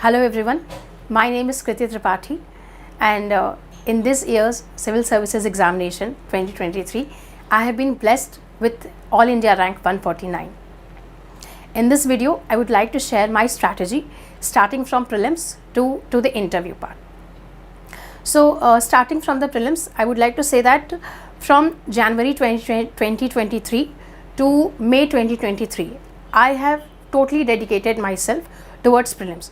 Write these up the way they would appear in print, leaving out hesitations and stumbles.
Hello everyone, my name is Kriti Tripathi and in this year's Civil Services Examination 2023, I have been blessed with All India rank 149. In this video, I would like to share my strategy starting from prelims to the interview part. So starting from the prelims, I would like to say that from January 2023 to May 2023, I have totally dedicated myself towards prelims,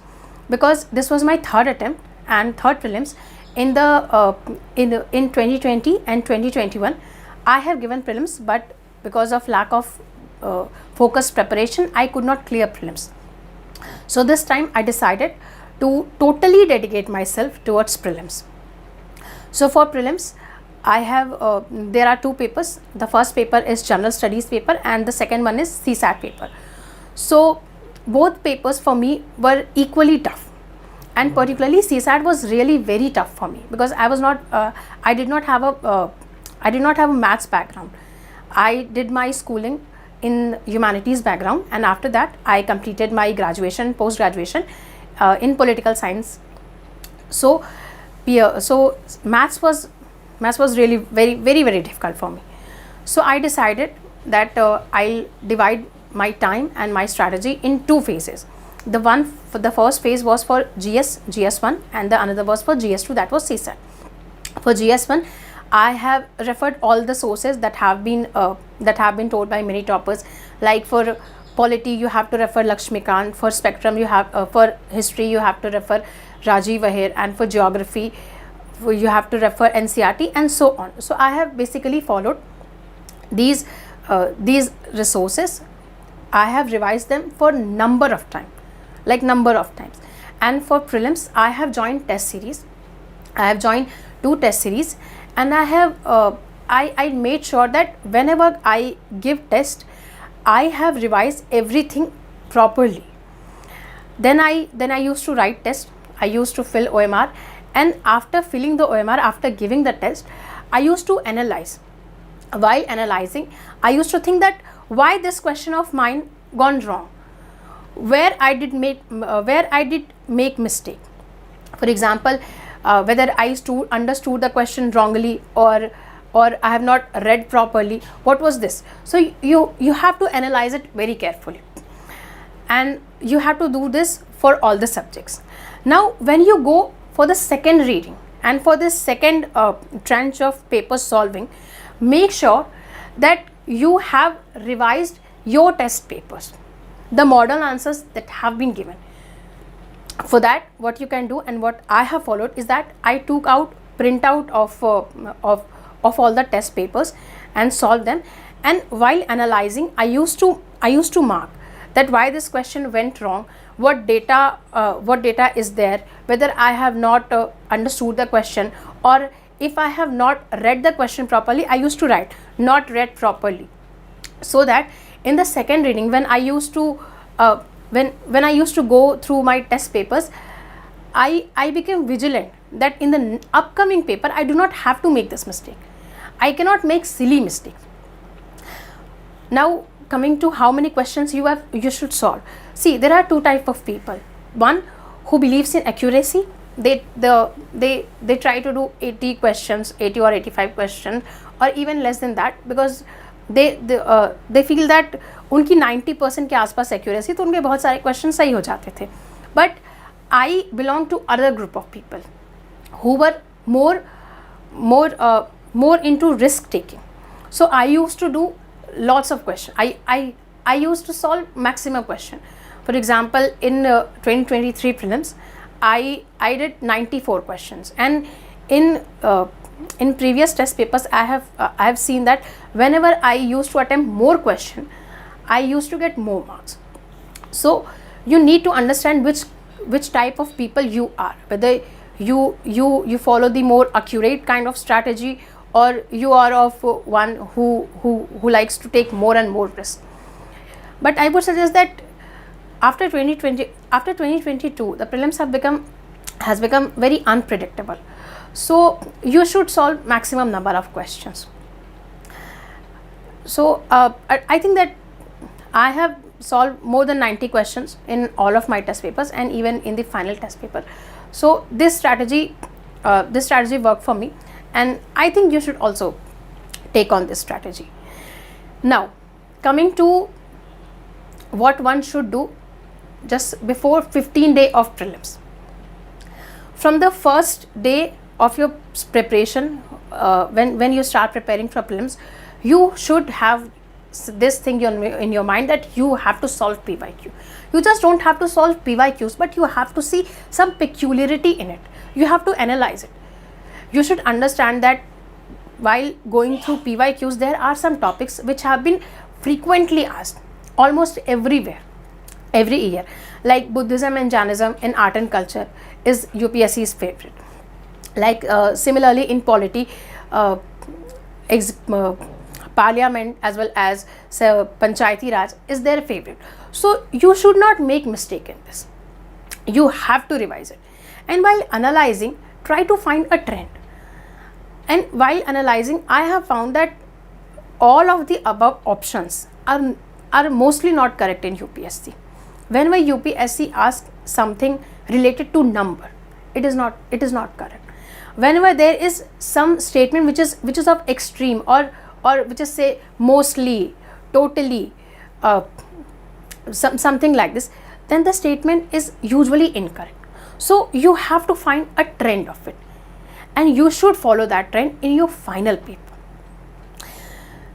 because this was my third attempt and third prelims in 2020 and 2021. I have given prelims, but because of lack of focused preparation, I could not clear prelims. So this time I decided to totally dedicate myself towards prelims. So for prelims, I have there are two papers. The first paper is General Studies paper and the second one is CSAT paper. So both papers for me were equally tough, and particularly CSAT was really very tough for me because I did not have a maths background. I did my schooling in humanities background, and after that I completed my graduation, post graduation in political science. So maths was really very difficult for me. So I decided that I'll divide my time and my strategy in two phases. The first phase was for GS1 and the another was for GS2, that was CSAT. For GS1, I have referred all the sources that have been told by many toppers. Like for polity, you have to refer Lakshmikant. For spectrum, you have for history you have to refer Rajiv Ahir, and for geography you have to refer NCERT, and so on. So I have basically followed these resources. I have revised them for number of times. And for prelims, I have joined test series. I have joined 2 test series, and I have I made sure that whenever I give test, I have revised everything properly. Then I used to write test. I used to fill OMR, and after filling the OMR, after giving the test, I used to analyze. While analyzing, I used to think that why this question of mine gone wrong, where I did make mistake. For example, whether I understood the question wrongly, or I have not read properly. What was this? So you have to analyze it very carefully, and you have to do this for all the subjects. Now when you go for the second reading and for this second tranche of paper solving, make sure that you have revised your test papers, the model answers that have been given. For that, what you can do and what I have followed is that I took out printout of all the test papers and solved them. And while analyzing, I used to mark that why this question went wrong, what data is there, whether I have not understood the question, or if I have not read the question properly, I used to write not read properly, so that in the second reading, when I used to go through my test papers, I became vigilant that in the upcoming paper I do not have to make this mistake. I cannot make silly mistake. Now coming to how many questions you should solve. See, there are 2 types of people. One who believes in accuracy. They try to do 80 questions, 80 or 85 questions, or even less than that, because they feel that उनकी 90% के आसपास accuracy, तो उनके बहुत सारे questions सही हो जाते थे. But I belong to other group of people who were more into risk taking. So I used to do lots of questions. I used to solve maximum question. For example, in 2023 prelims, I did 94 questions, and in previous test papers I have seen that whenever I used to attempt more question, I used to get more marks. So you need to understand which type of people you are, whether you follow the more accurate kind of strategy, or you are of one who likes to take more and more risk. But I would suggest that after 2022, the prelims has become very unpredictable. So you should solve maximum number of questions. So I think that I have solved more than 90 questions in all of my test papers and even in the final test paper. So this strategy worked for me, and I think you should also take on this strategy. Now, coming to what one should do just before 15 day of prelims. From the first day of your preparation, when you start preparing for prelims, you should have this thing in your mind that you have to solve PYQ. You just don't have to solve PYQs, but you have to see some peculiarity in it. You have to analyze it. You should understand that while going through PYQs, there are some topics which have been frequently asked almost everywhere, every year, like Buddhism and Jainism in art and culture is UPSC's favorite. Like similarly in polity, parliament as well as Panchayati Raj is their favorite. So you should not make mistake in this. You have to revise it. And while analyzing, try to find a trend. And while analyzing, I have found that all of the above options are mostly not correct in UPSC. Whenever UPSC asks something related to number, it is not correct. Whenever there is some statement which is of extreme or which is say mostly, totally, something like this, then the statement is usually incorrect. So you have to find a trend of it, and you should follow that trend in your final paper.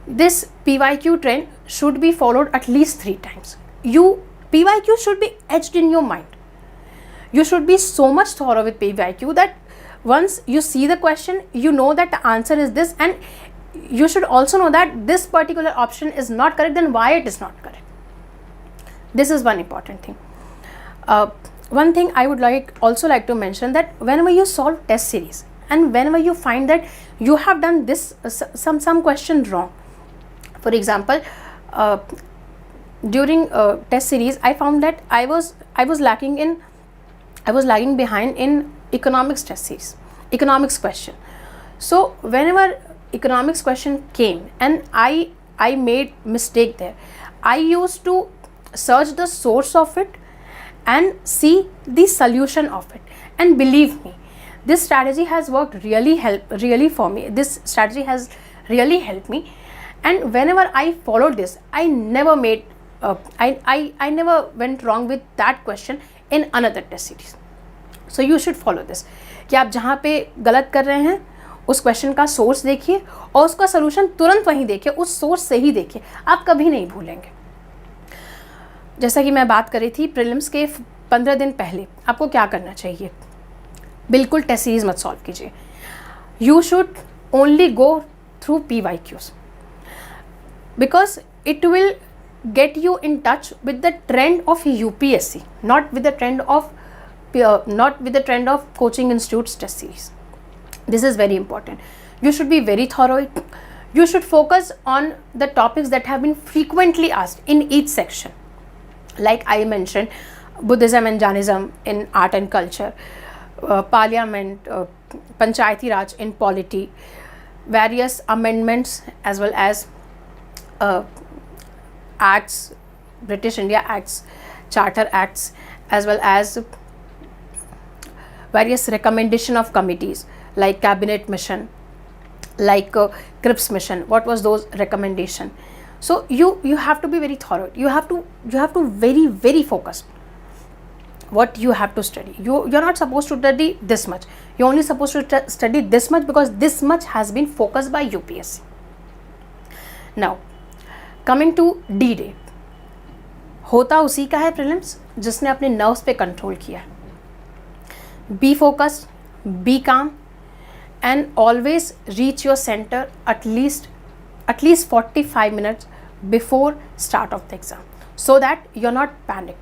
This PYQ trend should be followed at least 3 times. PYQ should be etched in your mind. You should be so much thorough with PYQ that once you see the question, you know that the answer is this, and you should also know that this particular option is not correct, then why it is not correct. This is one important thing. One thing I would also like to mention, that whenever you solve test series and whenever you find that you have done this some question wrong, for example, during test series, I found that I was lagging behind in economics test series, economics question. So whenever economics question came and I made mistake there, I used to search the source of it and see the solution of it. And believe me, this strategy has worked really for me. This strategy has really helped me, and whenever I followed this, I never made I never went wrong with that question in another test series. So you should follow this, कि आप जहाँ पे गलत कर रहे हैं उस question का सोर्स देखिए और उसका सोल्यूशन तुरंत वहीं देखिए, उस सोर्स से ही देखिए, आप कभी नहीं भूलेंगे. जैसा कि मैं बात कर रही थी, प्रीलिम्स के 15 दिन पहले आपको क्या करना चाहिए. बिल्कुल टेस्ट सीरीज मत सॉल्व कीजिए. You should only go through PYQs, because it will get you in touch with the trend of UPSC, not with the trend of coaching institutes test series. This is very important. You should be very thorough. You should focus on the topics that have been frequently asked in each section. Like I mentioned, Buddhism and Jainism in art and culture, parliament, Panchayati Raj in polity, various amendments as well as acts, British India Acts, Charter Acts, as well as various recommendation of committees like Cabinet Mission, like Cripps Mission. What was those recommendation? So you have to be very thorough. You have to very focus what you have to study. You're not supposed to study this much. You're only supposed to study this much because this much has been focused by UPSC. Now, coming to D-Day, होता उसी का है prelims जिसने अपने nerves पे control किया. Be focused, be calm, and always reach your centre at least 45 minutes before start of the exam, so that you are not panic.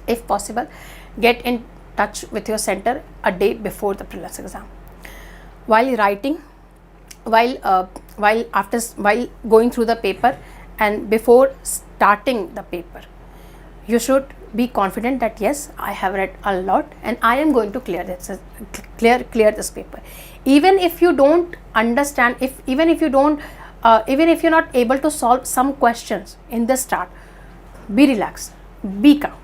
If possible, get in touch with your center a day before the prelims exam. While writing, while going through the paper and before starting the paper, you should be confident that yes, I have read a lot and I am going to clear this paper. Even if you don't understand, even if you're not able to solve some questions in the start, be relaxed, be calm,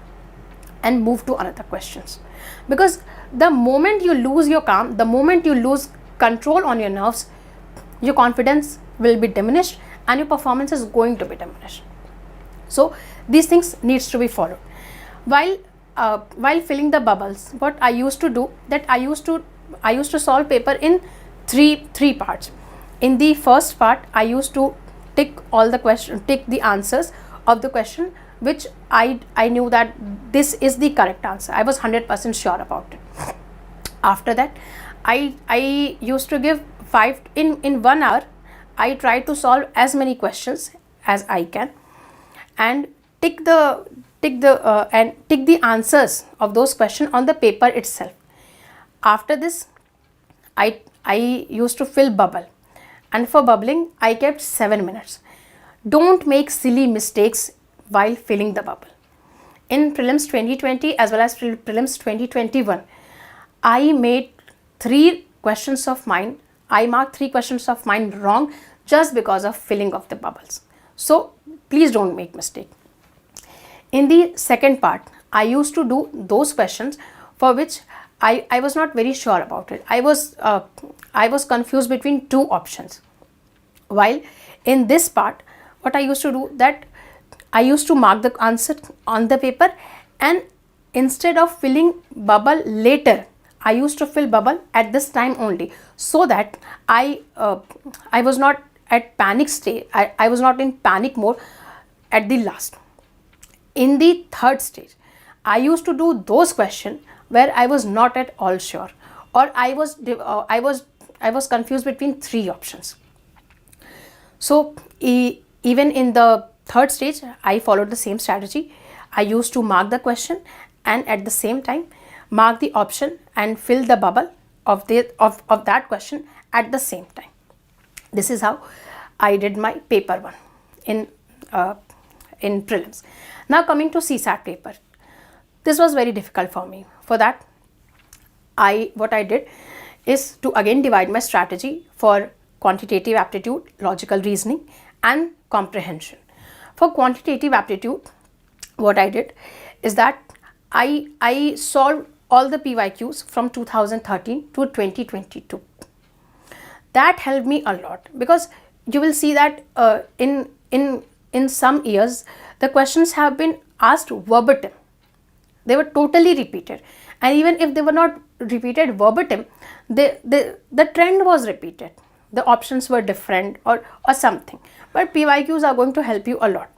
and move to another questions. Because the moment you lose your calm, the moment you lose control on your nerves, your confidence will be diminished and your performance is going to be diminished. So these things needs to be followed. While filling the bubbles, what I used to do, that I used to solve paper in three parts. In the first part, I used to tick the answers of the question which I knew that this is the correct answer. I was 100% sure about it. After that, I used to give in 1 hour. I try to solve as many questions as I can and tick the answers of those questions on the paper itself. After this, I used to fill bubble, and for bubbling I kept 7 minutes. Don't make silly mistakes while filling the bubble. In prelims 2020 as well as prelims 2021, I made 3 questions of mine. I marked 3 questions of mine wrong just because of filling of the bubbles. So please don't make mistake. In the second part, I used to do those questions for which I was not very sure about it. I was confused between 2 options. While in this part, what I used to do, that I used to mark the answer on the paper, and instead of filling bubble later, I used to fill bubble at this time only, so that I was not at panic state. I was not in panic mode at the last. In the third stage, I used to do those questions where I was not at all sure, or I was confused between 3 options. So even in the third stage, I followed the same strategy. I used to mark the question and at the same time mark the option and fill the bubble of that question at the same time. This is how I did my paper 1 in prelims. Now coming to CSAT paper, this was very difficult for me. For that, what I did is to again divide my strategy for quantitative aptitude, logical reasoning, and comprehension. For quantitative aptitude, what I did is that I solved all the PYQs from 2013 to 2022. That helped me a lot, because you will see that in some years the questions have been asked verbatim. They were totally repeated, and even if they were not repeated verbatim, the trend was repeated. The options were different or something. But PYQs are going to help you a lot.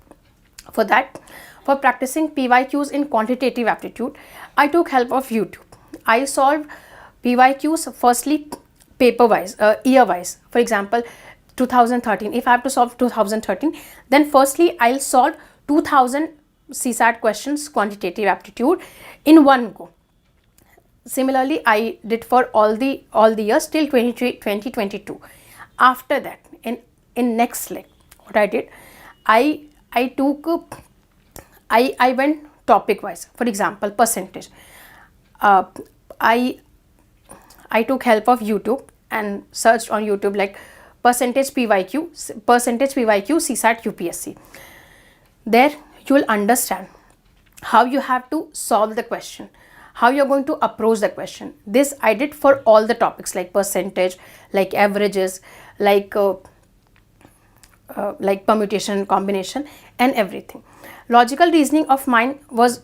For that, for practicing PYQs in quantitative aptitude, I took help of YouTube. I solved PYQs firstly paper wise, year wise. For example, 2013. If I have to solve 2013, then firstly I'll solve 2000 CSAT questions quantitative aptitude in one go. Similarly, I did for all the years till 2022. After that, in next leg, what I did, I went topic wise. For example, percentage. I took help of YouTube and searched on YouTube like percentage PYQ CSAT UPSC. There you will understand how you have to solve the question, how you are going to approach the question. This I did for all the topics like percentage, like averages, like permutation, combination, and everything. Logical reasoning of mine was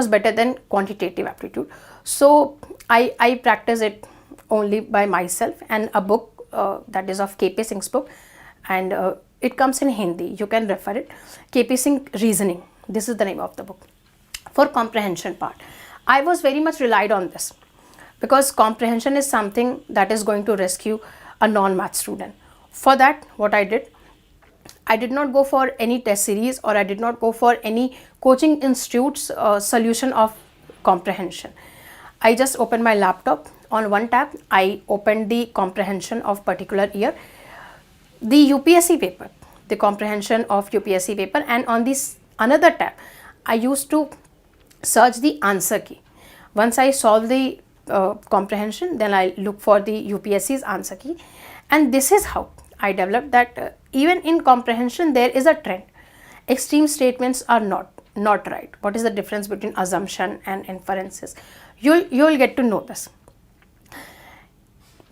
better than quantitative aptitude. So I practice it only by myself and a book that is of KP Singh's book, and it comes in Hindi. You can refer it. KP Singh Reasoning. This is the name of the book. For comprehension part, I was very much relied on this, because comprehension is something that is going to rescue a non-math student. For that, what I did not go for any test series, or I did not go for any coaching institute's solution of comprehension. I just opened my laptop. On one tab, I opened the comprehension of particular year, the UPSC paper, the comprehension of UPSC paper, and on this another tab, I used to search the answer key. Once I solve the comprehension, then I look for the UPSC's answer key, and this is how I developed that even in comprehension there is a trend. extreme statements are not right. What is the difference between assumption and inferences? You'll get to know this.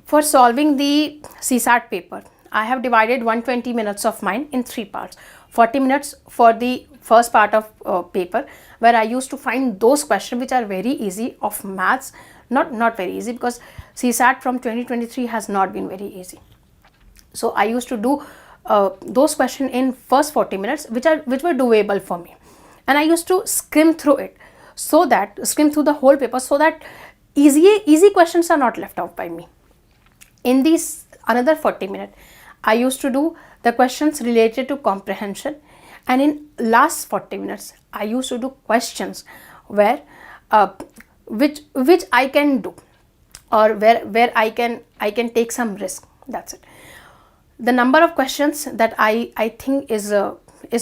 For solving the CSAT paper, I have divided 120 minutes of mine in 3 parts. 40 minutes for the first part of paper, where I used to find those questions which are very easy of maths, not very easy, because CSAT from 2023 has not been very easy. So I used to do those questions in first 40 minutes, which were doable for me, and I used to skim through the whole paper, so that easy questions are not left out by me. In these another 40 minutes, I used to do the questions related to comprehension, and in last 40 minutes, I used to do questions where which I can do, or where I can take some risk. That's it. The number of questions that I think is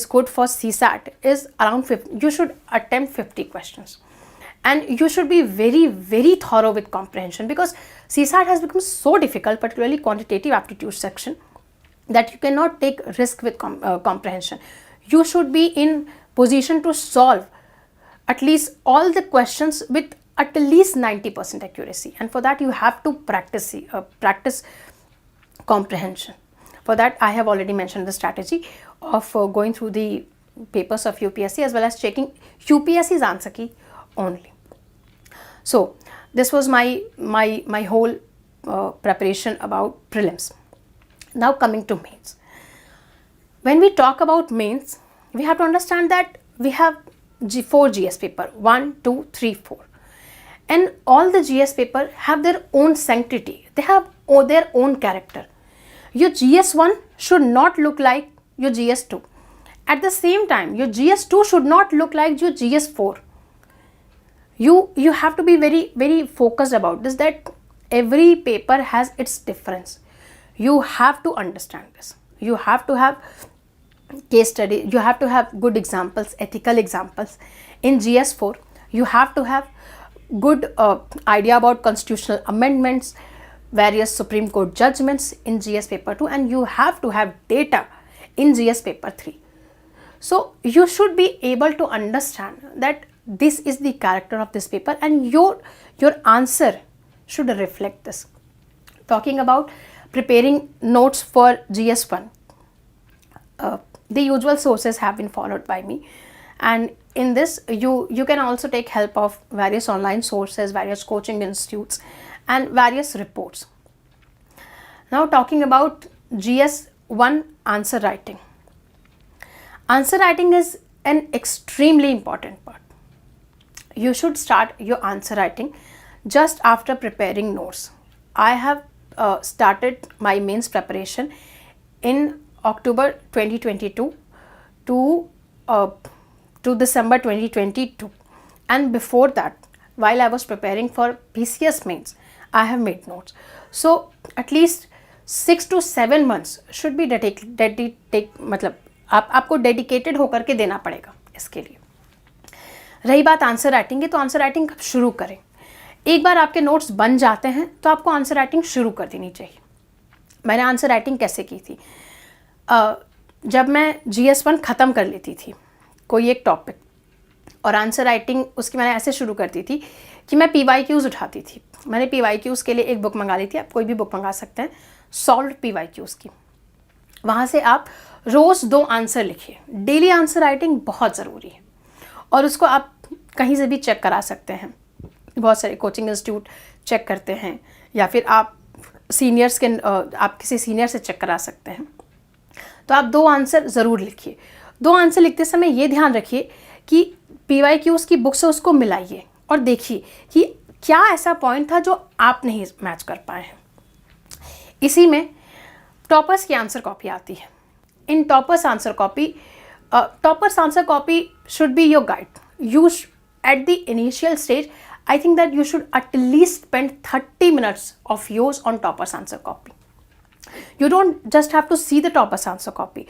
good for CSAT is around 50. You should attempt 50 questions. And you should be very, very thorough with comprehension, because CSAT has become so difficult, particularly quantitative aptitude section, that you cannot take risk with comprehension. You should be in position to solve at least all the questions with at least 90% accuracy, and for that you have to practice comprehension. For that, I have already mentioned the strategy of going through the papers of UPSC as well as checking UPSC's answer key only. So this was my whole preparation about prelims. Now coming to mains. When we talk about mains, we have to understand that we have 4 GS paper, 1, 2, 3, 4. And all the GS paper have their own sanctity. They have their own character. Your GS1 should not look like your GS2. At the same time, your GS2 should not look like your GS4. You have to be very, very focused about this, that every paper has its difference. You have to understand this. You have to have case study. You have to have good examples, ethical examples. In GS4, you have to have good idea about constitutional amendments, various Supreme Court judgments in GS paper 2, and you have to have data in GS paper 3. So you should be able to understand that this is the character of this paper, and your answer should reflect this. Talking about preparing notes for GS1, the usual sources have been followed by me, and in this you can also take help of various online sources, various coaching institutes, and various reports. Now talking about GS1 answer writing. Answer writing is an extremely important part. You should start your answer writing just after preparing notes. I have started my mains preparation in October 2022 to December 2022, and before that, while I was preparing for PCS mains, I have made notes. So at least 6 to 7 months should be मतलब आपको dedicated होकर के देना पड़ेगा इसके लिए. रही बात आंसर राइटिंग की, तो आंसर राइटिंग कब शुरू करें? एक बार आपके नोट्स बन जाते हैं तो आपको आंसर राइटिंग शुरू कर देनी चाहिए. मैंने आंसर राइटिंग कैसे की थी? जब मैं GS1 ख़त्म कर लेती थी कोई एक टॉपिक, और आंसर राइटिंग उसकी मैंने ऐसे शुरू करती थी कि मैं PYQs उठाती थी. मैंने PYQs के लिए एक बुक मंगा ली थी, आप कोई भी बुक मंगा सकते हैं, सॉल्व्ड PYQs की. वहाँ से आप रोज़ 2 आंसर लिखिए. डेली आंसर राइटिंग बहुत ज़रूरी है, और उसको आप कहीं से भी चेक करा सकते हैं. बहुत सारे कोचिंग इंस्टीट्यूट चेक करते हैं, या फिर आप सीनियर्स के आप किसी सीनियर से चेक करा सकते हैं. तो आप 2 आंसर ज़रूर लिखिए. 2 आंसर लिखते समय ये ध्यान रखिए कि PYQs की बुक से उसको मिलाइए और देखिए कि क्या ऐसा पॉइंट था जो आप नहीं मैच कर पाए हैं. इसी में टॉपर्स की आंसर कॉपी आती है. In toppers answer copy should be your guide. You at the initial stage, I think that you should at least spend 30 minutes of yours on topper's answer copy. You don't just have to see the topper's answer copy.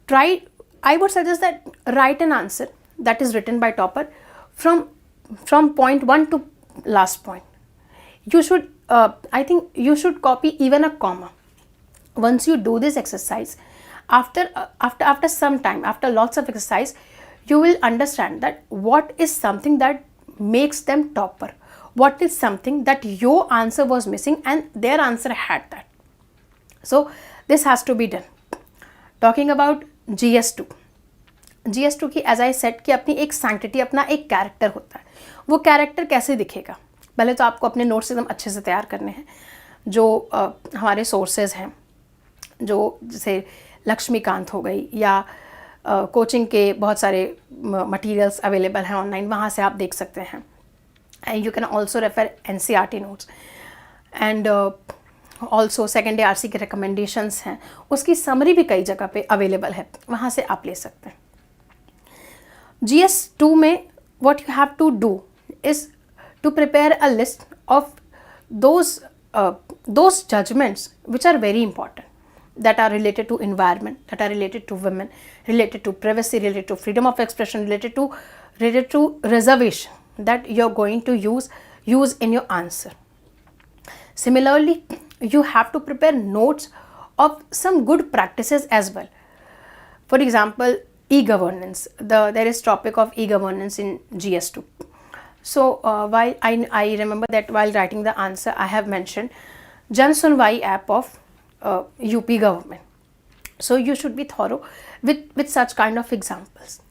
I would suggest that write an answer that is written by topper from point 1 to last point. You should, I think you should copy even a comma. Once you do this exercise, after some time, after lots of exercise, you will understand that what is something that makes them topper, what is something that your answer was missing and their answer had that. So this has to be done. Talking about GS2, GS2 की as I set कि अपनी एक sanctity, अपना एक character होता है. वो character कैसे दिखेगा? पहले तो आपको अपने नोट्स एकदम अच्छे से तैयार करने हैं. जो हमारे सोर्सेज हैं, जो जैसे लक्ष्मीकांत हो गई या कोचिंग के बहुत सारे मटेरियल्स अवेलेबल हैं ऑनलाइन, वहाँ से आप देख सकते हैं. And you can also refer NCERT notes and also second ARC के रिकमेंडेशंस हैं, उसकी समरी भी कई जगह पे अवेलेबल है, वहाँ से आप ले सकते हैं. GS2 में what you have to do is to prepare a list of those judgments which are very important, that are related to environment, that are related to women, related to privacy, related to freedom of expression, related to reservation, that you're going to use in your answer. Similarly, you have to prepare notes of some good practices as well. For example, e-governance. There is topic of e-governance in GS2. So while I remember that while writing the answer, I have mentioned Jan Sunwai app of UP government. So you should be thorough with such kind of examples.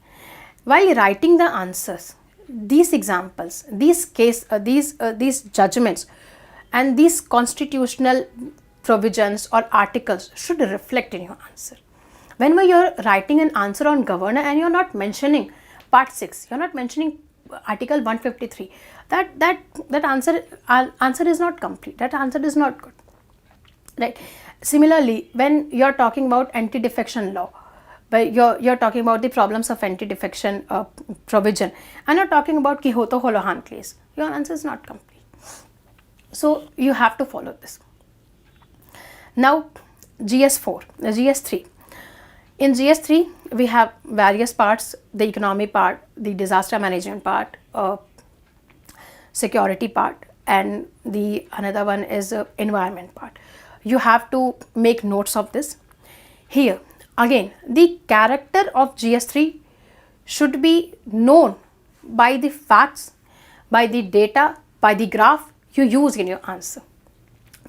While writing the answers, these examples, these judgments and these constitutional provisions or articles should reflect in your answer. Whenever you're writing an answer on governor and you're not mentioning part 6, you're not mentioning article 153, that answer is not complete, that answer is not good, right? Similarly, when you're talking about anti-defection law, but you're talking about the problems of anti-defection provision, and you're talking about Kyoto Holohan case, your answer is not complete. So you have to follow this. Now GS4, GS3. In GS3, we have various parts: the economy part, the disaster management part, security part, and the another one is environment part. You have to make notes of this. Here again, the character of GS3 should be known by the facts, by the data, by the graph you use in your answer.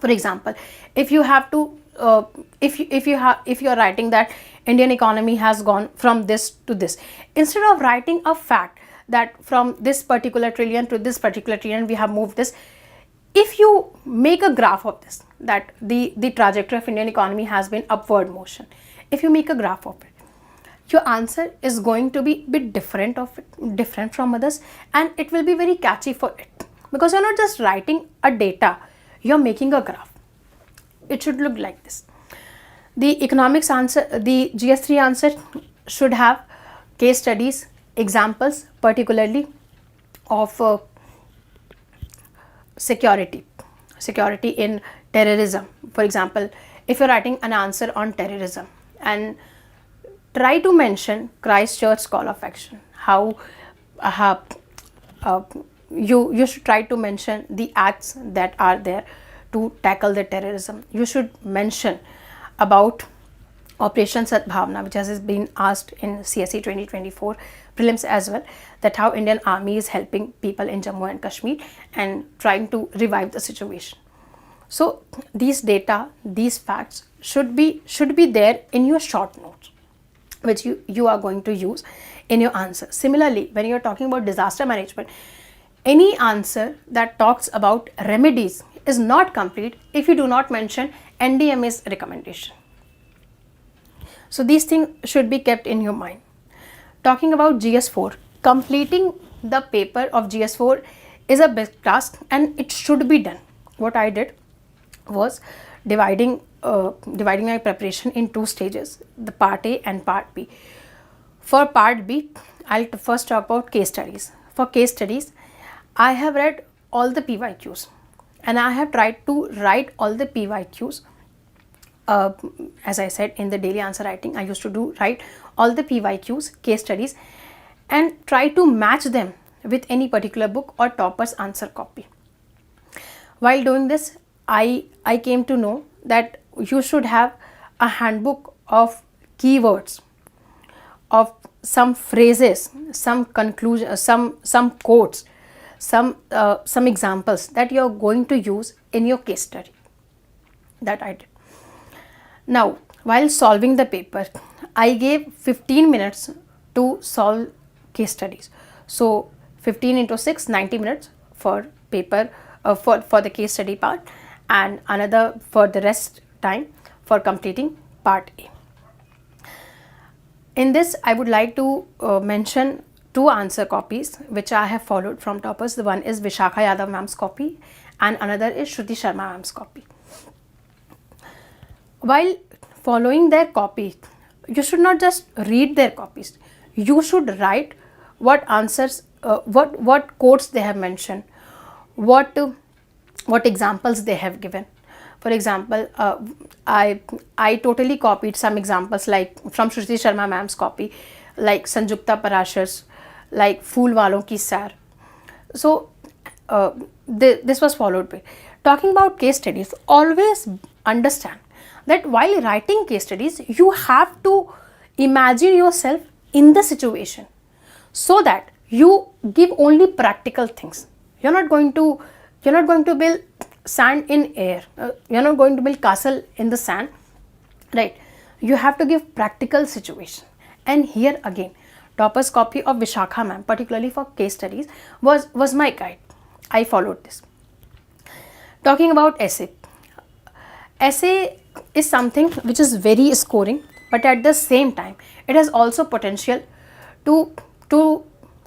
For example, if you have to if you are writing that Indian economy has gone from this to this, instead of writing a fact that from this particular trillion to this particular trillion we have moved this, if you make a graph of this, that the trajectory of Indian economy has been upward motion, if you make a graph of it, your answer is going to be a bit different from others, and it will be very catchy for it, because you're not just writing a data, you're making a graph. It should look like this. The economics answer, the GS3 answer should have case studies, examples, particularly of security in terrorism. For example, if you're writing an answer on terrorism, and try to mention Christchurch call of action, how you should try to mention the acts that are there to tackle the terrorism. You should mention about Operation Sadbhavna, which has been asked in CSE 2024 prelims as well, that how Indian Army is helping people in Jammu and Kashmir and trying to revive the situation. So these data, these facts should be there in your short notes, which you are going to use in your answer. Similarly, when you are talking about disaster management, any answer that talks about remedies is not complete if you do not mention NDMA's recommendation. So these things should be kept in your mind. Talking about GS4, completing the paper of GS4 is a big task and it should be done. What I did was dividing my preparation in two stages, the part A and part B. For part B, I'll first talk about case studies. For case studies, I have read all the PYQs and I have tried to write all the PYQs. As I said, in the daily answer writing, I used to write all the PYQs, case studies, and try to match them with any particular book or topper's answer copy. While doing this, I came to know that you should have a handbook of keywords, of some phrases, some conclusion, some quotes, some examples that you are going to use in your case study. That I did. Now, while solving the paper, I gave 15 minutes to solve case studies. So 15 into 6, 90 minutes for paper, for the case study part, and another for the rest time for completing part A. In this, I would like to mention 2 answer copies which I have followed from toppers. The one is Vishakha Yadav ma'am's copy and another is Shruti Sharma ma'am's copy. While following their copy, you should not just read their copies. You should write what answers, what quotes they have mentioned, what examples they have given. For example, I totally copied some examples like from Shruti Sharma ma'am's copy, like Sanjukta Parashar's, like Phool Walon Ki Sair. So this was followed by talking about case studies. Always understand that while writing case studies, you have to imagine yourself in the situation so that you give only practical things. You're not going to build sand in air. You're not going to build castle in the sand, right? You have to give practical situation. And here again, topper's copy of Vishakha ma'am, particularly for case studies, was my guide. I followed this. Talking about essay. Essay is something which is very scoring, but at the same time, it has also potential to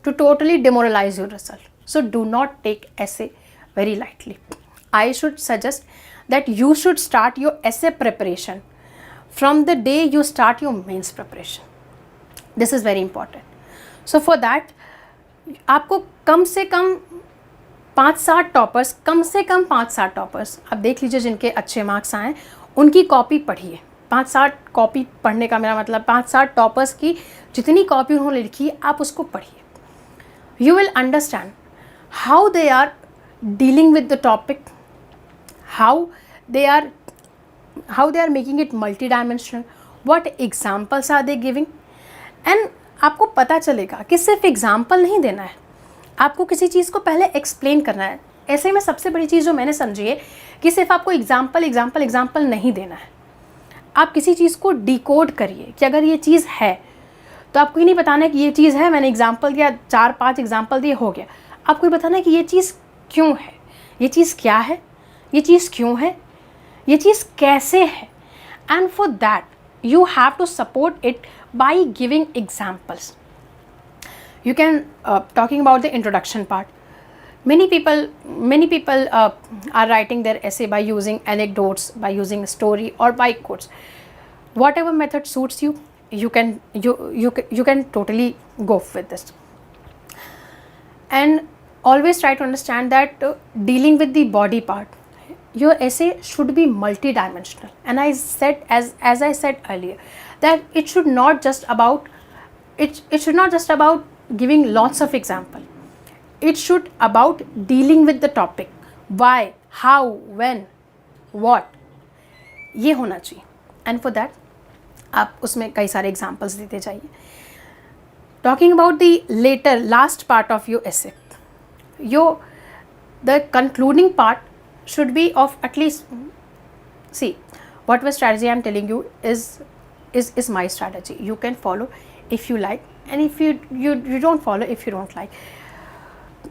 totally demoralize your result. So do not take essay very lightly. I should suggest that you should start your essay preparation from the day you start your mains preparation. This is very important. So for that, आपको कम से कम 5-7 toppers, कम से कम 5-7 toppers आप देख लीजिए जिनके अच्छे marks आए, उनकी कॉपी पढ़िए. 5-7 कॉपी पढ़ने का मेरा मतलब 5-7 टॉपर्स की जितनी कॉपी उन्होंने लिखी है आप उसको पढ़िए. You will understand how they are dealing with the topic, how they are making it multidimensional, what examples are they giving, and आपको पता चलेगा कि सिर्फ एग्जाम्पल नहीं देना है, आपको किसी चीज़ को पहले एक्सप्लेन करना है. ऐसे में सबसे बड़ी चीज़ जो मैंने समझी है कि सिर्फ आपको एग्जाम्पल नहीं देना है. आप किसी चीज़ को डिकोड करिए कि अगर ये चीज़ है तो आपको ये नहीं बताना है कि ये चीज़ है, मैंने एग्जाम्पल दिया, 4-5 एग्जाम्पल दिए, हो गया. आपको ये बताना है कि ये चीज़ क्यों है, ये चीज़ क्या है, ये चीज़ क्यों है, ये चीज़ कैसे है. And for that you have to support it by giving examples. You can talking about the introduction part. Many people are writing their essay by using anecdotes, by using story, or by quotes. Whatever method suits you, you can totally go with this. And always try to understand that dealing with the body part, your essay should be multidimensional. And I said, as I said earlier, that it should not just about giving lots of example. It should about dealing with the topic. Why, how, when, what, ये होना चाहिए. And for that आप उसमें कई सारे examples देते जाइए. Talking about the last part of your essay, the concluding part should be of at least, see, whatever strategy I am telling you is my strategy. You can follow if you like, and if you don't follow if you don't like.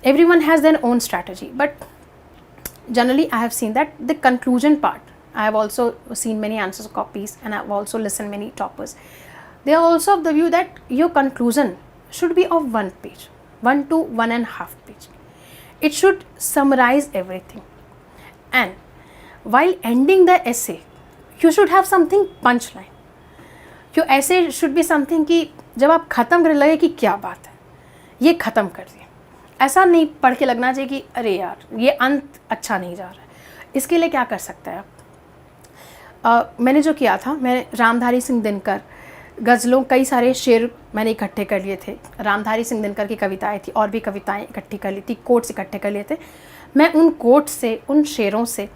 Everyone has their own strategy, but generally I have seen that the conclusion part, I have also seen many answers copies, and I have also listened many toppers. They are also of the view that your conclusion should be of 1 page, 1 to 1.5 page. It should summarize everything. And while ending the essay, you should have something punchline. Your essay should be something कि जब आप ख़त्म करने लगे कि क्या बात है, ये ख़त्म कर दिया. ऐसा नहीं पढ़ के लगना चाहिए कि अरे यार ये अंत अच्छा नहीं जा रहा है. इसके लिए क्या कर सकते हैं आप? मैंने जो किया था, मैं रामधारी सिंह दिनकर गज़लों कई सारे शेर मैंने इकट्ठे कर लिए थे. रामधारी सिंह दिनकर की कविताएं थी, और भी कविताएं इकट्ठी कर ली थी, कोट्स इकट्ठे कर लिए थे. मैं उन कोट्स से, उन शेरों से,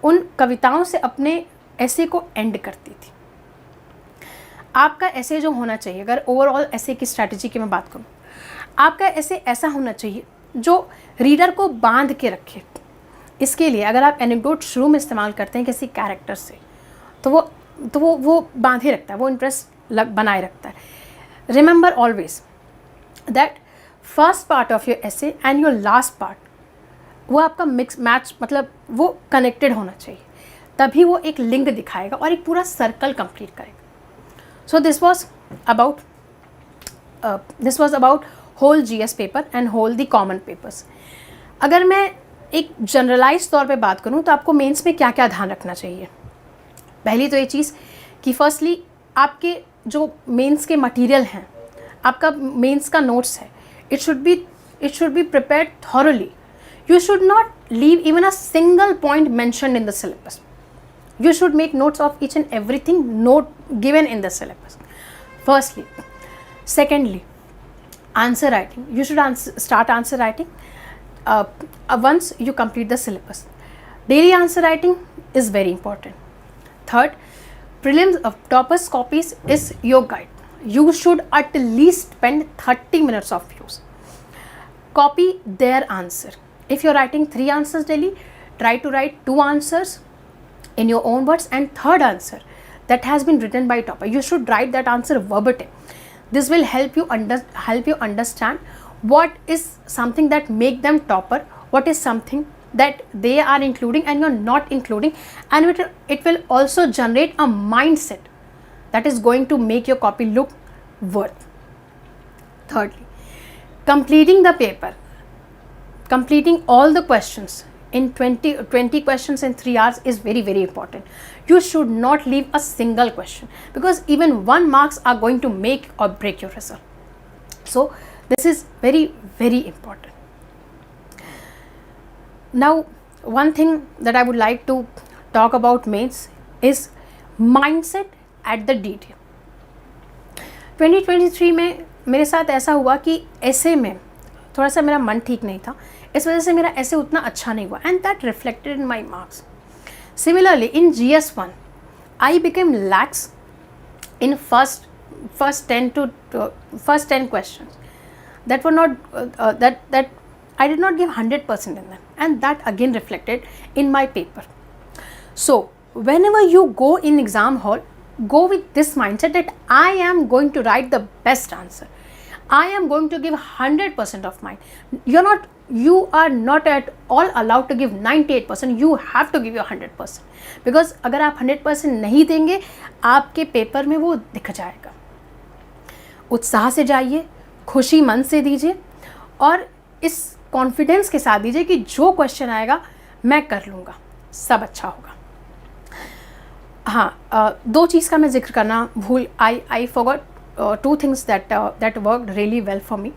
उन कविताओं से अपने ऐसे को एंड करती थी. आपका ऐसे जो होना चाहिए, अगर ओवरऑल ऐसे की स्ट्रैटेजी की मैं बात करूँ, आपका ऐसे ऐसा होना चाहिए जो रीडर को बांध के रखे। इसके लिए अगर आप एनेक्डोट शुरू में इस्तेमाल करते हैं किसी कैरेक्टर से, तो वो बांधे रखता है, वो इंटरेस्ट बनाए रखता है। Remember always that first part of your essay and your last part, वो आपका मिक्स मैच, मतलब वो कनेक्टेड होना चाहिए, तभी वो एक लिंक दिखाएगा और एक पूरा सर्कल कंप्लीट करेगा। So this was about whole GS paper and whole the common papers. अगर मैं एक जनरलाइज तौर पे बात करूँ तो आपको मेंस में क्या क्या ध्यान रखना चाहिए। पहली तो ये चीज़ कि फर्स्टली आपके जो मेंस के मटेरियल हैं, आपका मेंस का नोट्स है, it should be prepared thoroughly. You should not leave even a single point mentioned in the syllabus. You should make notes of each and everything note given in the syllabus. Firstly. Secondly, answer writing. You should start answer writing once you complete the syllabus. Daily answer writing is very important. Third, prelims of toppers copies is your guide. You should at least spend 30 minutes of use. Copy their answer. If you're writing 3 answers daily, try to write 2 answers in your own words and third answer that has been written by topper. You should write that answer verbatim. This will help you understand what is something that make them topper, what is something that they are including and you're not including, and it will also generate a mindset that is going to make your copy look worth. Thirdly, completing the paper, completing all the questions in 20 questions in 3 hours is very, very important. You should not leave a single question, because even 1 marks are going to make or break your result. So this is very, very important. Now, one thing that I would like to talk about mains is mindset at the DT. 2023 में मेरे साथ ऐसा हुआ कि ऐसे में थोड़ा सा मेरा मन ठीक नहीं था, इस वजह से मेरा ऐसे उतना अच्छा नहीं हुआ, and that reflected in my marks. Similarly, in GS1, I became lax in first 10 questions that were not that I did not give 100% in them, and that again reflected in my paper. So whenever you go in exam hall, go with this mindset that I am going to write the best answer. I am going to give 100% of mine. You are not at all allowed to give 98%. You have to give your 100%, because अगर आप 100% नहीं देंगे, आपके paper में वो दिख जाएगा. उत्साह से जाइए, खुशी मन से दीजिए और इस कॉन्फिडेंस के साथ दीजिए कि जो क्वेश्चन आएगा मैं कर लूँगा, सब अच्छा होगा. हाँ, 2 चीज़ का मैं जिक्र करना भूल, I forgot 2 things that worked really well for me.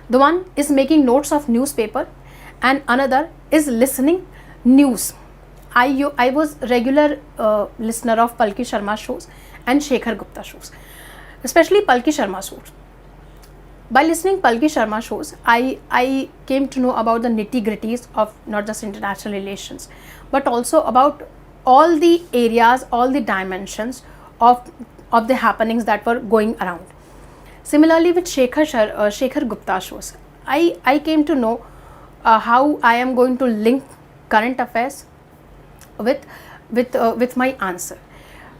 The one is making notes of newspaper and another is listening news. I was regular listener of Palki Sharma shows and Shekhar Gupta shows, especially Palki Sharma shows. By listening Palki Sharma shows, I came to know about the nitty-gritties of not just international relations, but also about all the areas, all the dimensions of the happenings that were going around. Similarly, with Shekhar Gupta shows, I came to know how I am going to link current affairs with my answer.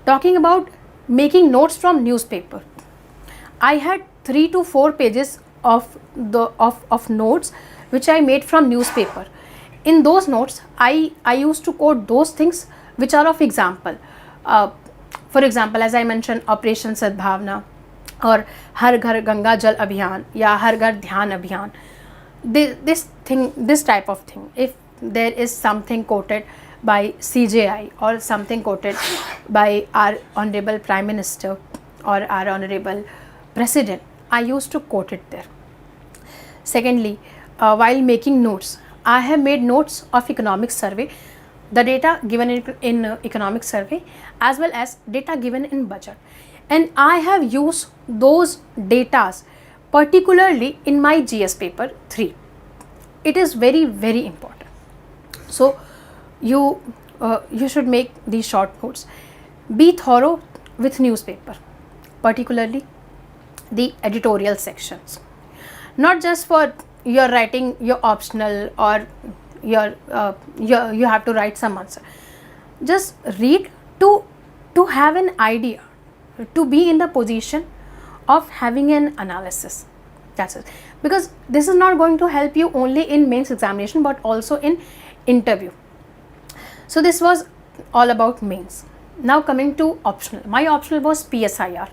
Talking about making notes from newspaper, I had 3 to 4 pages of notes which I made from newspaper. In those notes, I used to quote those things which are of example. For example, as I mentioned, Operation Sadbhavna, और हर घर गंगा जल अभियान या हर घर ध्यान अभियान. This type of thing, if there is something quoted by CJI or something quoted by our honorable Prime Minister or our honorable President, I used to quote it there. Secondly, while making notes, I have made notes of economic survey, the data given in economic survey as well as data given in budget. And I have used those datas particularly in my GS paper 3. It is very, very important. So you should make these short notes. Be thorough with newspaper. particularly the editorial sections. Not just for your writing your optional or you have to write some answer. Just read to have an idea, to be in the position of having an analysis. That's it. Because this is not going to help you only in mains examination but also in interview. So this was all about mains. Now coming to optional. My optional was PSIR.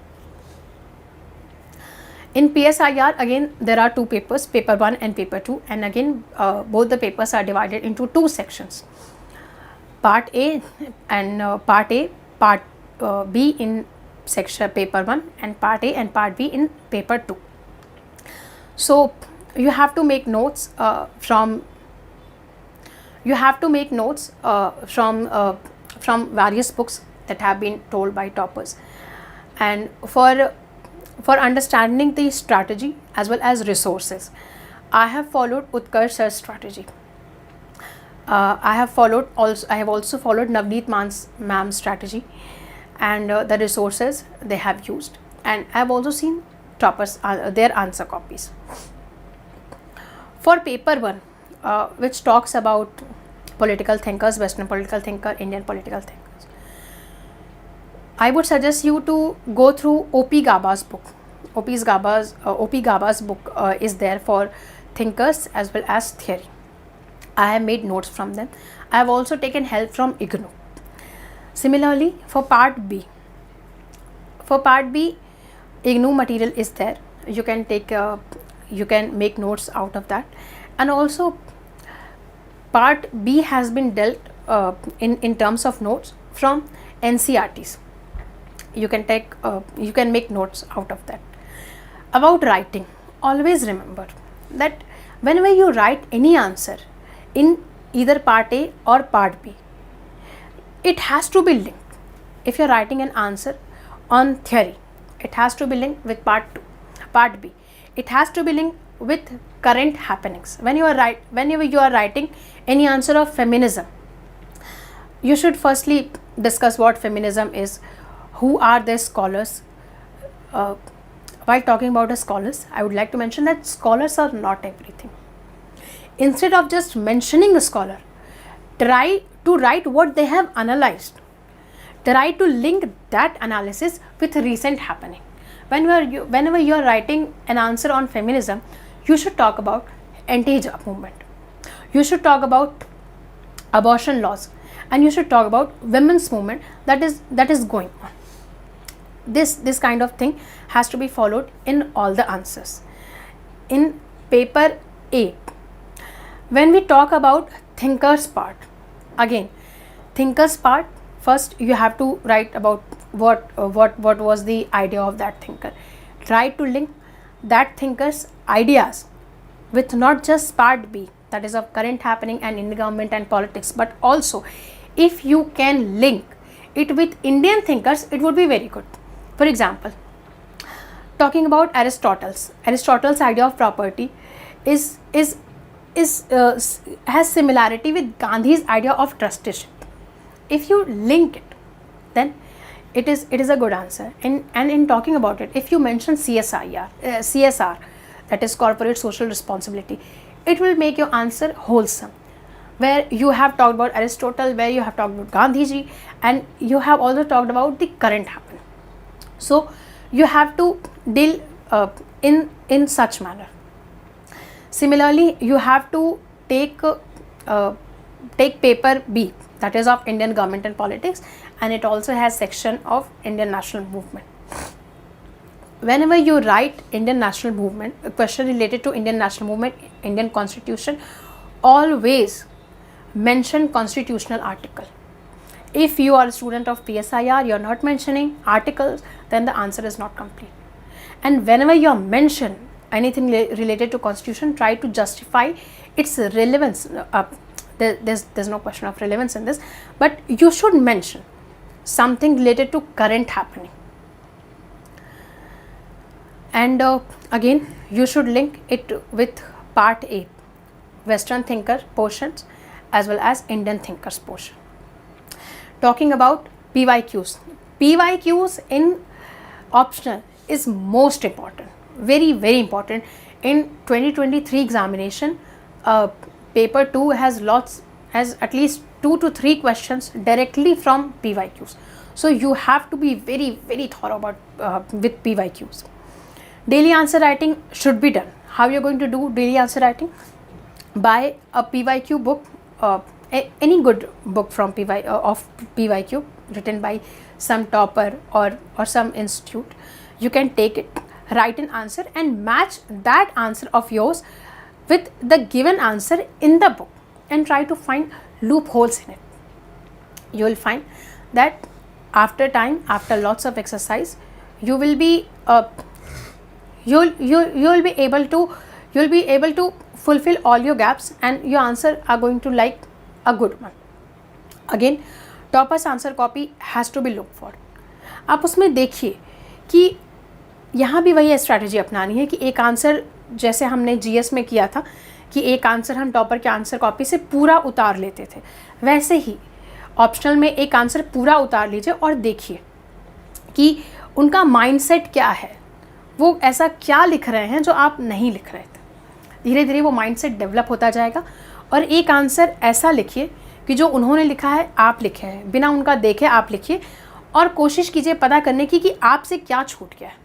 In PSIR, again there are two papers, paper 1 and paper 2, and again both the papers are divided into two sections, part A and part B in section paper 1, and part A and part B in paper 2. So you have to make notes from various books that have been told by toppers, and for understanding the strategy as well as resources, I have followed Utkarsh sir's strategy. I have also followed Navneet ma'am's strategy, and the resources they have used, and I have also seen toppers their answer copies. For paper 1, which talks about political thinkers, Western political thinker, Indian political thinkers, I would suggest you to go through O.P. Ghaba's book. O.P. Ghaba's book is there for thinkers as well as theory. I have made notes from them. I have also taken help from IGNOU. Similarly, for part B, IGNOU material is there. You can make notes out of that, and also part B has been dealt in terms of notes from NCERTs. You can make notes out of that. About writing, always remember that whenever you write any answer in either part A or part B, it has to be linked. If you are writing an answer on theory, it has to be linked with part B. It has to be linked with current happenings. Whenever you are writing any answer of feminism, you should firstly discuss what feminism is, who are their scholars. While talking about the scholars, I would like to mention that scholars are not everything. Instead of just mentioning the scholar, try to write what they have analyzed. Try to link that analysis with recent happening. Whenever you are writing an answer on feminism, you should talk about anti-hijab movement. You should talk about abortion laws, and you should talk about women's movement that is going on. This kind of thing has to be followed in all the answers. In paper A, when we talk about thinkers part, again thinkers part, first you have to write about what was the idea of that thinker. Try to link that thinker's ideas with not just part B, that is of current happening and in the government and politics, but also if you can link it with Indian thinkers, it would be very good. For example, talking about Aristotle's idea of property has similarity with Gandhi's idea of trusteeship. If you link it, then it is a good answer. And in talking about it, if you mention CSR, that is corporate social responsibility, it will make your answer wholesome. Where you have talked about Aristotle, where you have talked about Gandhiji, and you have also talked about the current happening. So you have to deal in such manner. Similarly, you have to take paper B, that is of Indian government and politics, and it also has section of Indian national movement. Whenever you write Indian national movement, a question related to Indian national movement, Indian constitution, always mention constitutional article. If you are a student of PSIR, you are not mentioning articles, then the answer is not complete. And whenever you mention anything related to constitution, try to justify its relevance. There's no question of relevance in this, but you should mention something related to current happening. And again, you should link it with part A, Western thinker portions as well as Indian thinkers portion. Talking about PYQs in optional is most important, very very important. In 2023 examination, paper 2 has at least 2 to 3 questions directly from PYQs. So you have to be very very thorough about with PYQs. Daily answer writing should be done. How you're going to do daily answer writing? Buy a PYQ book, any good book from of PYQ written by some topper or some institute. You can take it, write an answer and match that answer of yours with the given answer in the book and try to find loopholes in it. You will find that after time, after lots of exercise, you will be you'll be able to fulfill all your gaps and your answer are going to like a good one. Again, toppers answer copy has to be look for. आप उसमें देखिए कि यहाँ भी वही strategy अपनानी है कि एक आंसर, जैसे हमने जीएस में किया था कि एक आंसर हम टॉपर के आंसर कॉपी से पूरा उतार लेते थे, वैसे ही ऑप्शनल में एक आंसर पूरा उतार लीजिए और देखिए कि उनका माइंडसेट क्या है, वो ऐसा क्या लिख रहे हैं जो आप नहीं लिख रहे थे. धीरे धीरे वो माइंडसेट डेवलप होता जाएगा और एक आंसर ऐसा लिखिए कि जो उन्होंने लिखा है आप लिखे हैं, बिना उनका देखे आप लिखिए और कोशिश कीजिए पता करने की कि आपसे क्या छूट गया है.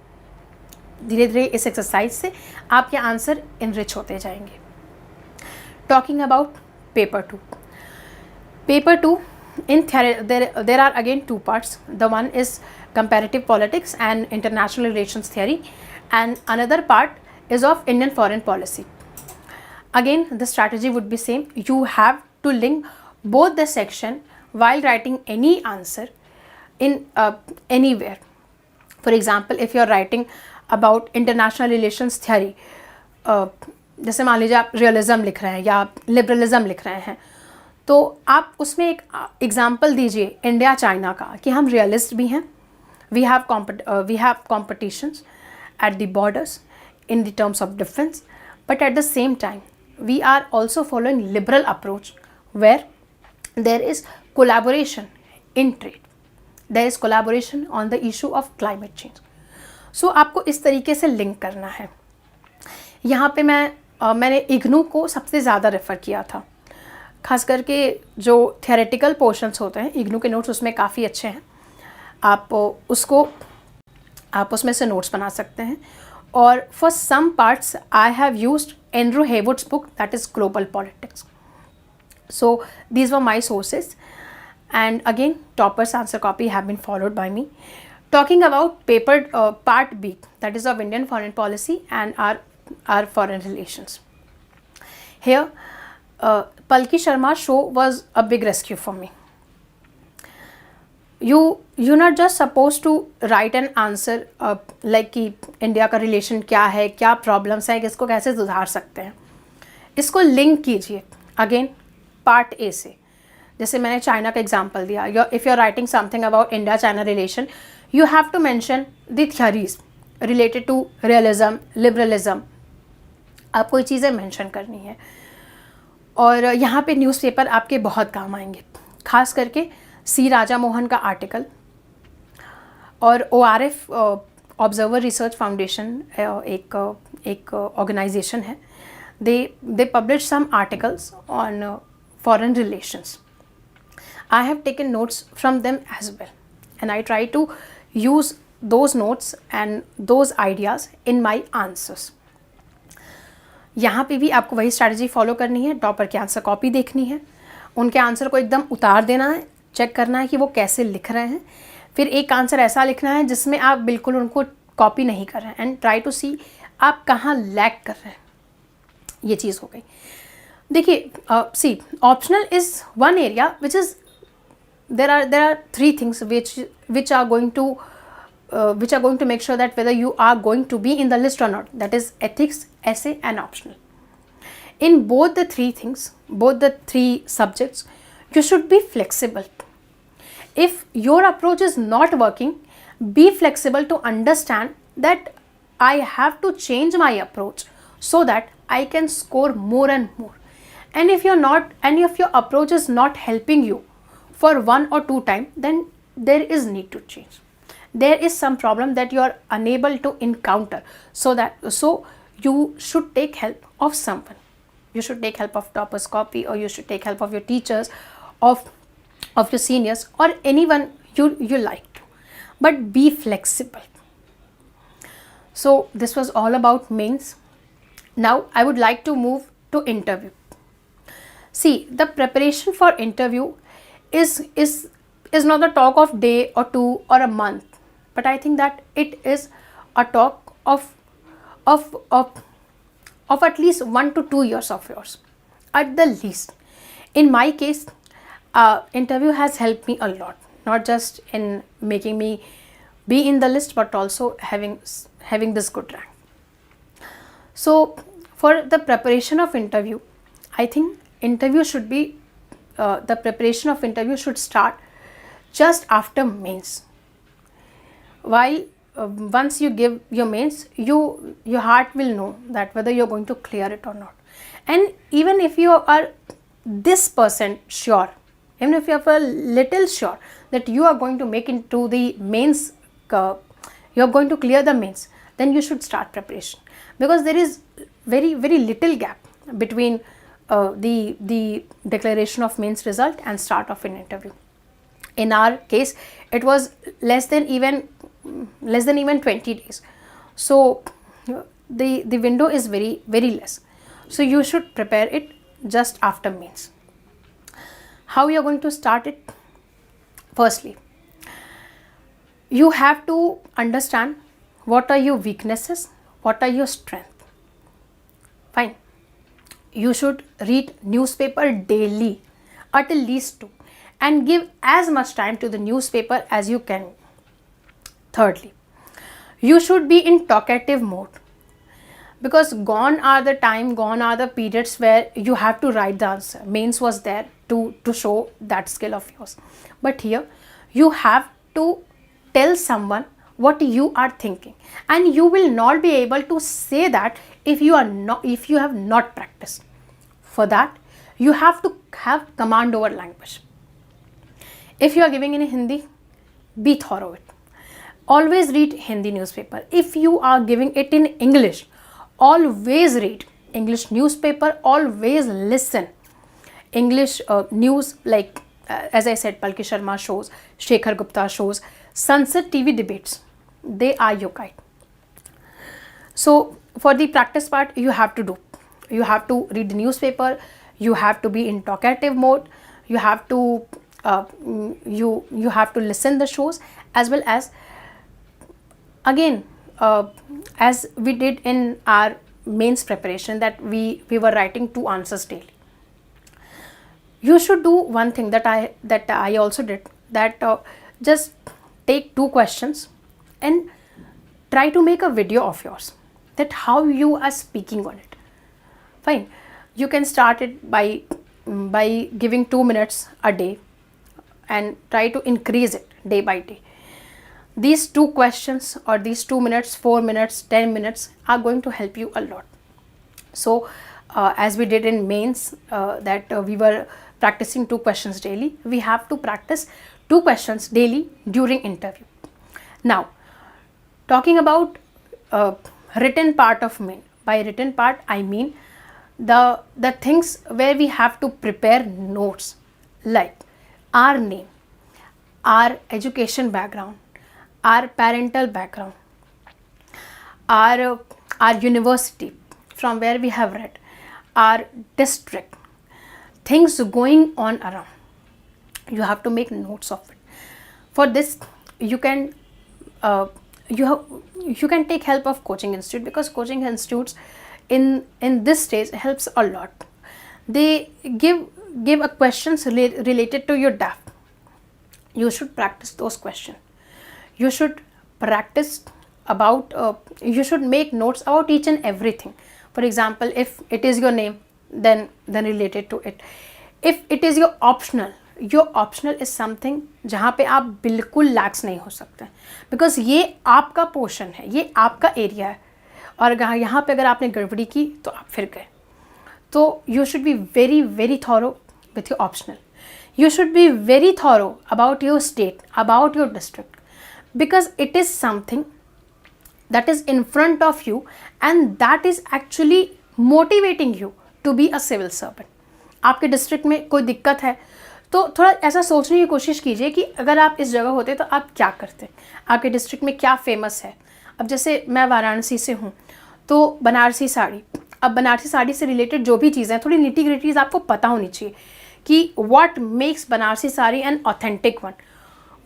धीरे धीरे इस एक्सरसाइज से आपके आंसर इनरिच होते जाएंगे. Talking about paper 2. Paper 2 in there are again 2 parts. The one is comparative politics and international relations theory, and another part is of Indian foreign policy. Again, the strategy would be same. You have to link both the section while writing any answer in anywhere. For example, if you are writing about international relations theory, जैसे मान लीजिए आप realism लिख रहे हैं या liberalism लिख रहे हैं, तो आप उसमें एक एग्जाम्पल दीजिए इंडिया चाइना का कि हम रियलिस्ट भी हैं, we have competitions at the borders in the terms of defence, but at the same time we are also following liberal approach where there is collaboration in trade, there is collaboration on the issue of climate change. So आपको इस तरीके से link करना है. यहाँ पे मैंने इग्नू को सबसे ज़्यादा रेफ़र किया था, खास करके जो थियोरेटिकल पोर्शंस होते हैं इग्नू के नोट्स उसमें काफ़ी अच्छे हैं. आप उसमें से नोट्स बना सकते हैं. और for some parts I have used Andrew Heywood's book that is global politics. So these were my sources and again toppers answer copy have been followed by me. Talking about paper part B, that is of Indian foreign policy and our foreign relations. Here, Palki Sharma's show was a big rescue for me. You're not just supposed to write an answer like कि India का relation क्या है, क्या problems हैं, इसको कैसे सुधार सकते हैं. इसको लिंक कीजिए अगेन पार्ट ए से. जैसे मैंने चाइना का एग्जाम्पल दिया, if you are writing something about India China relation, you have to mention the theories related to realism, liberalism. आपको ये चीज़ें मेंशन करनी है. और यहाँ पे न्यूज़पेपर आपके बहुत काम आएंगे, खास करके सी राजा मोहन का आर्टिकल और ORF ऑब्जर्वर रिसर्च फाउंडेशन एक ऑर्गेनाइजेशन है. They publish some articles on foreign relations. I have taken notes from them as well and I try to use those notes and those ideas in my answers. यहाँ पे भी आपको वही strategy follow करनी है. Topper के answer copy देखनी है, उनके आंसर को एकदम उतार देना है, चेक करना है कि वो कैसे लिख रहे हैं. फिर एक आंसर ऐसा लिखना है जिसमें आप बिल्कुल उनको कॉपी नहीं कर रहे हैं एंड ट्राई टू सी आप कहाँ लैग कर रहे हैं. ये चीज़ हो गई. देखिए C optional is one area which is there are 3 things which are going to make sure that whether you are going to be in the list or not. That is ethics, essay and optional. In both the 3 things, both the 3 subjects, you should be flexible. If your approach is not working, be flexible to understand that I have to change my approach so that I can score more and more. And if your approach is not helping you for 1 or 2 times, then there is need to change. there is some problem that you are unable to encounter. So you should take help of someone. You should take help of Topper's Copy, or you should take help of your teachers, of your seniors, or anyone you like to. But be flexible. So this was all about mains. Now I would like to move to interview. See, the preparation for interview is not the talk of day or two or a month, but I think that it is a talk of at least 1 to 2 years of yours, at the least. In my case, interview has helped me a lot, not just in making me be in the list, but also having this good rank. So for the preparation of interview, I think interview should be the preparation of interview should start just after mains. While once you give your mains, your heart will know that whether you're going to clear it or not. And even if you are this % sure, even if you are a little sure that you are going to make into the mains, you are going to clear the mains, then you should start preparation, because there is very little gap between the declaration of mains result and start of an interview. In our case, it was less than even 20 days. So the window is very less. So you should prepare it just after mains. How you are going to start it? Firstly, you have to understand what are your weaknesses, what are your strengths. Fine. You should read newspaper daily, at least 2, and give as much time to the newspaper as you can. Thirdly, you should be in talkative mode, because gone are the periods where you have to write the answer. Mains was there to show that skill of yours, but here you have to tell someone what you are thinking, and you will not be able to say that if you have not practiced. For that, you have to have command over language. If you are giving in Hindi, be thorough it. Always read Hindi newspaper. If you are giving it in English, always read English newspaper. Always listen English news, like as I said, Palki Sharma shows, Shekhar Gupta shows, Sunset TV debates. They are your guide. So for the practice part, you have to read the newspaper. You have to be in talkative mode. You have to you have to listen the shows, as well as, again, as we did in our mains preparation, that we were writing 2 answers daily. You should do one thing that I also did, that just take 2 questions and try to make a video of yours, that how you are speaking on it. Fine. You can start it by giving 2 minutes a day and try to increase it day by day. These 2 questions, or these 2 minutes, 4 minutes, 10 minutes are going to help you a lot. So as we did in mains, that we were practicing 2 questions daily, we have to practice 2 questions daily during interview. Now, talking about written part of main. By written part, I mean the things where we have to prepare notes, like our name, our education background, our parental background, our university from where we have read, our district, things going on around. You have to make notes of it. For this, you can take help of coaching institute, because coaching institutes in this stage helps a lot. They give a questions related to your DAF. You should practice those questions. You should practice about you should make notes about each and everything. For example, if it is your name, then related to it. If it is your optional is something जहाँ पे आप बिल्कुल लैक्स नहीं हो सकते, because ये आपका portion है, ये आपका एरिया है, और यहाँ पे अगर आपने गड़बड़ी की तो आप फिर गए. तो you should be very thorough with your optional. You should be very thorough about your state, about your district, because it is something that is in front of you and that is actually motivating you to be a civil servant. आपके district में कोई दिक्कत है तो थोड़ा ऐसा सोचने की कोशिश कीजिए कि अगर आप इस जगह होते तो आप क्या करते, आपके डिस्ट्रिक्ट में क्या फेमस है. अब जैसे मैं वाराणसी से हूँ तो बनारसी साड़ी, अब बनारसी साड़ी से रिलेटेड जो भी चीज़ें थोड़ी निटी ग्रिटीज आपको पता होनी चाहिए कि what makes Banarasi sari an authentic one,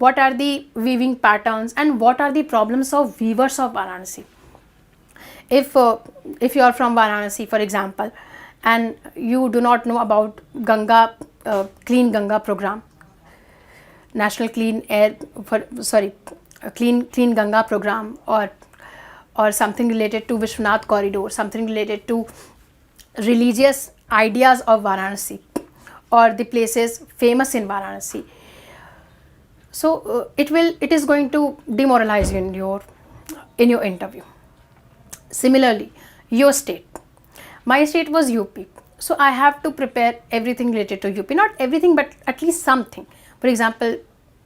what are the weaving patterns and what are the problems of weavers of Varanasi. If you are from Varanasi, for example, and you do not know about Ganga Clean Ganga program, National Clean Clean Ganga program, or something related to Vishwanath corridor, something related to religious ideas of Varanasi or the places famous in Varanasi. So it is going to demoralize you in your interview. Similarly, your state. My state was UP. So I have to prepare everything related to UP. Not everything, but at least something. For example,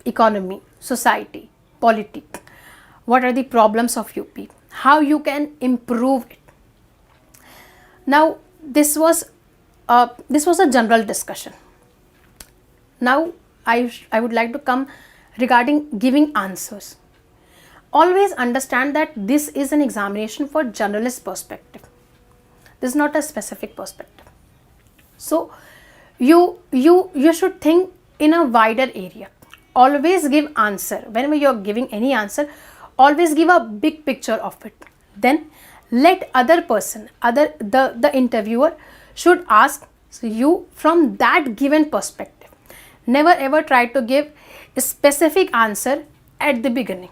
economy, society, politics. What are the problems of UP? How you can improve it. Now, this was a general discussion. Now, I would like to come regarding giving answers. Always understand that this is an examination for generalist perspective. This is not a specific perspective. So you should think in a wider area. Always give answer. Whenever you are giving any answer, always give a big picture of it. Then let other person, the interviewer should ask you from that given perspective. Never ever try to give a specific answer at the beginning.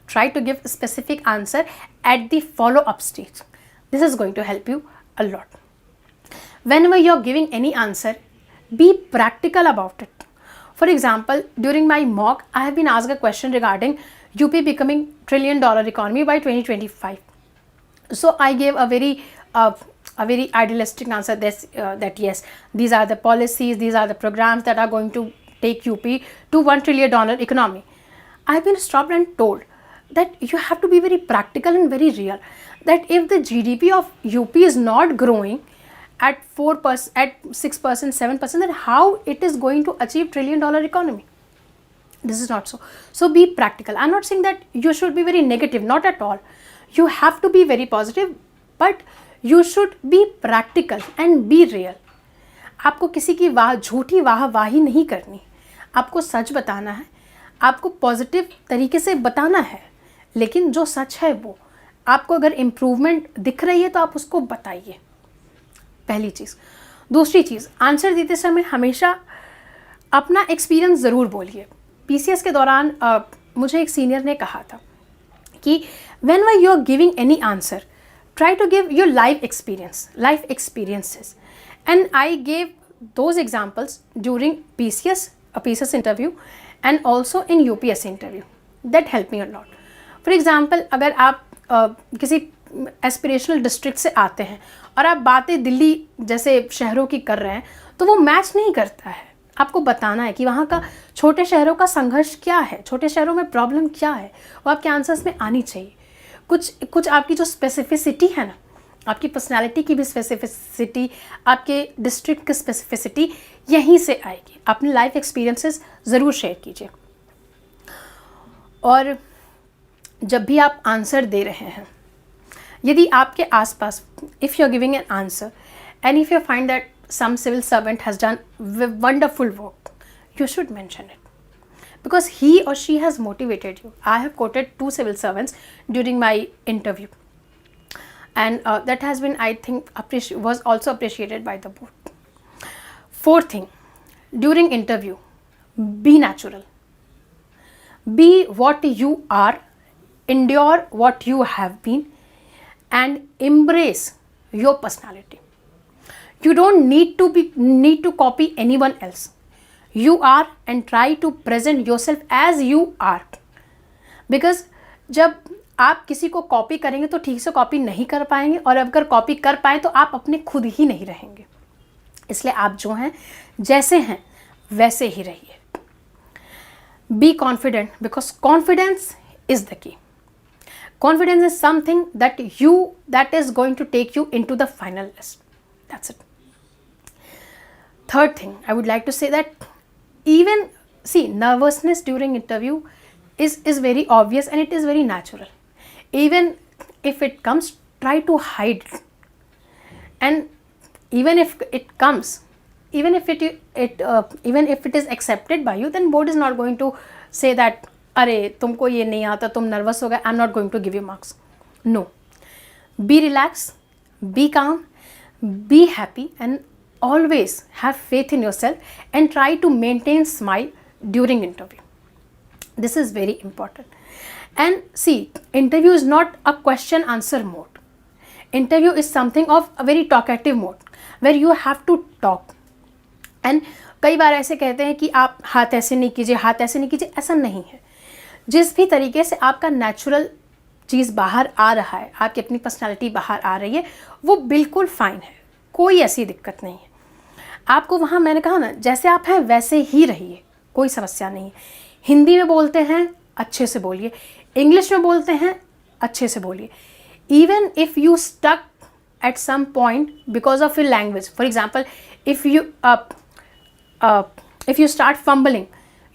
Try to give a specific answer at the follow-up stage. This is going to help you a lot. Whenever you are giving any answer, be practical about it. For example, during my mock, I have been asked a question regarding UP becoming $1 trillion economy by 2025. So I gave a very idealistic answer that yes, these are the policies, these are the programs that are going to take UP to $1 trillion economy. I have been stopped and told that you have to be very practical and very real. That if the GDP of UP is not growing at 4%, at 6%, 7%, then how it is going to achieve $1 trillion economy? This is not so. So be practical. I'm not saying that you should be very negative, not at all. You have to be very positive, but you should be practical and be real. आपको किसी की झूठी वाही नहीं करनी, आपको सच बताना है, आपको पॉजिटिव तरीके से बताना है, लेकिन जो सच है वो आपको अगर इम्प्रूवमेंट दिख रही है तो आप उसको बताइए, पहली चीज़. दूसरी चीज़, आंसर देते समय हमेशा अपना एक्सपीरियंस ज़रूर बोलिए. PCS के दौरान मुझे एक सीनियर ने कहा था कि whenever you are giving any answer, try to give your life experiences. And I gave those examples during PCS interview and also in UPSC interview. That helped me a lot. For example, अगर आप किसी aspirational district से आते हैं और आप बातें दिल्ली जैसे शहरों की कर रहे हैं तो वो मैच नहीं करता है. आपको बताना है कि वहाँ का छोटे शहरों का संघर्ष क्या है, छोटे शहरों में प्रॉब्लम क्या है, वो आपके आंसर्स में आनी चाहिए. कुछ आपकी जो स्पेसिफिसिटी है ना, आपकी पर्सनालिटी की भी स्पेसिफिसिटी, आपके डिस्ट्रिक्ट की स्पेसिफिसिटी यहीं से आएगी. अपने लाइफ एक्सपीरियंसेस ज़रूर शेयर कीजिए. और जब भी आप आंसर दे रहे हैं, यदि आपके आसपास, if you are giving an answer and if you find that some civil servant has done wonderful work, you should mention it because he or she has motivated you. I have quoted 2 civil servants during my interview and that has been, I think, was also appreciated by the board. Fourth thing, during interview, be natural, be what you are, endure what you have been and embrace your personality. You don't need to copy anyone else. You are and try to present yourself as you are. Because जब आप किसी को copy करेंगे तो ठीक से copy नहीं कर पाएंगे और अगर कॉपी कर पाए तो आप अपने खुद ही नहीं रहेंगे. इसलिए आप जो हैं, जैसे हैं वैसे ही रहिए. Be confident because confidence is the key. Confidence is something that is going to take you into the final list. That's it. Third thing, I would like to say that even nervousness during interview is very obvious and it is very natural. Even if it comes, try to hide it. And even if it comes, even if it is accepted by you, then board is not going to say that अरे तुमको ये नहीं आता, तुम nervous हो गए, I am not going to give you marks. No, be relax, be calm, be happy and always have faith in yourself and try to maintain smile during interview. This is very important. And see, interview is not a question answer mode. Interview is something of a very talkative mode where you have to talk. And कई बार ऐसे कहते हैं कि आप हाथ ऐसे नहीं कीजिए, हाथ ऐसे नहीं कीजिए. ऐसा नहीं है. जिस भी तरीके से आपका नेचुरल चीज़ बाहर आ रहा है, आपकी अपनी पर्सनालिटी बाहर आ रही है, वो बिल्कुल फाइन है. कोई ऐसी दिक्कत नहीं है. आपको वहाँ, मैंने कहा ना, जैसे आप हैं वैसे ही रहिए, कोई समस्या नहीं है. हिंदी में बोलते हैं अच्छे से बोलिए, इंग्लिश में बोलते हैं अच्छे से बोलिए. Even if you stuck at some point because of your language, for example if you start fumbling,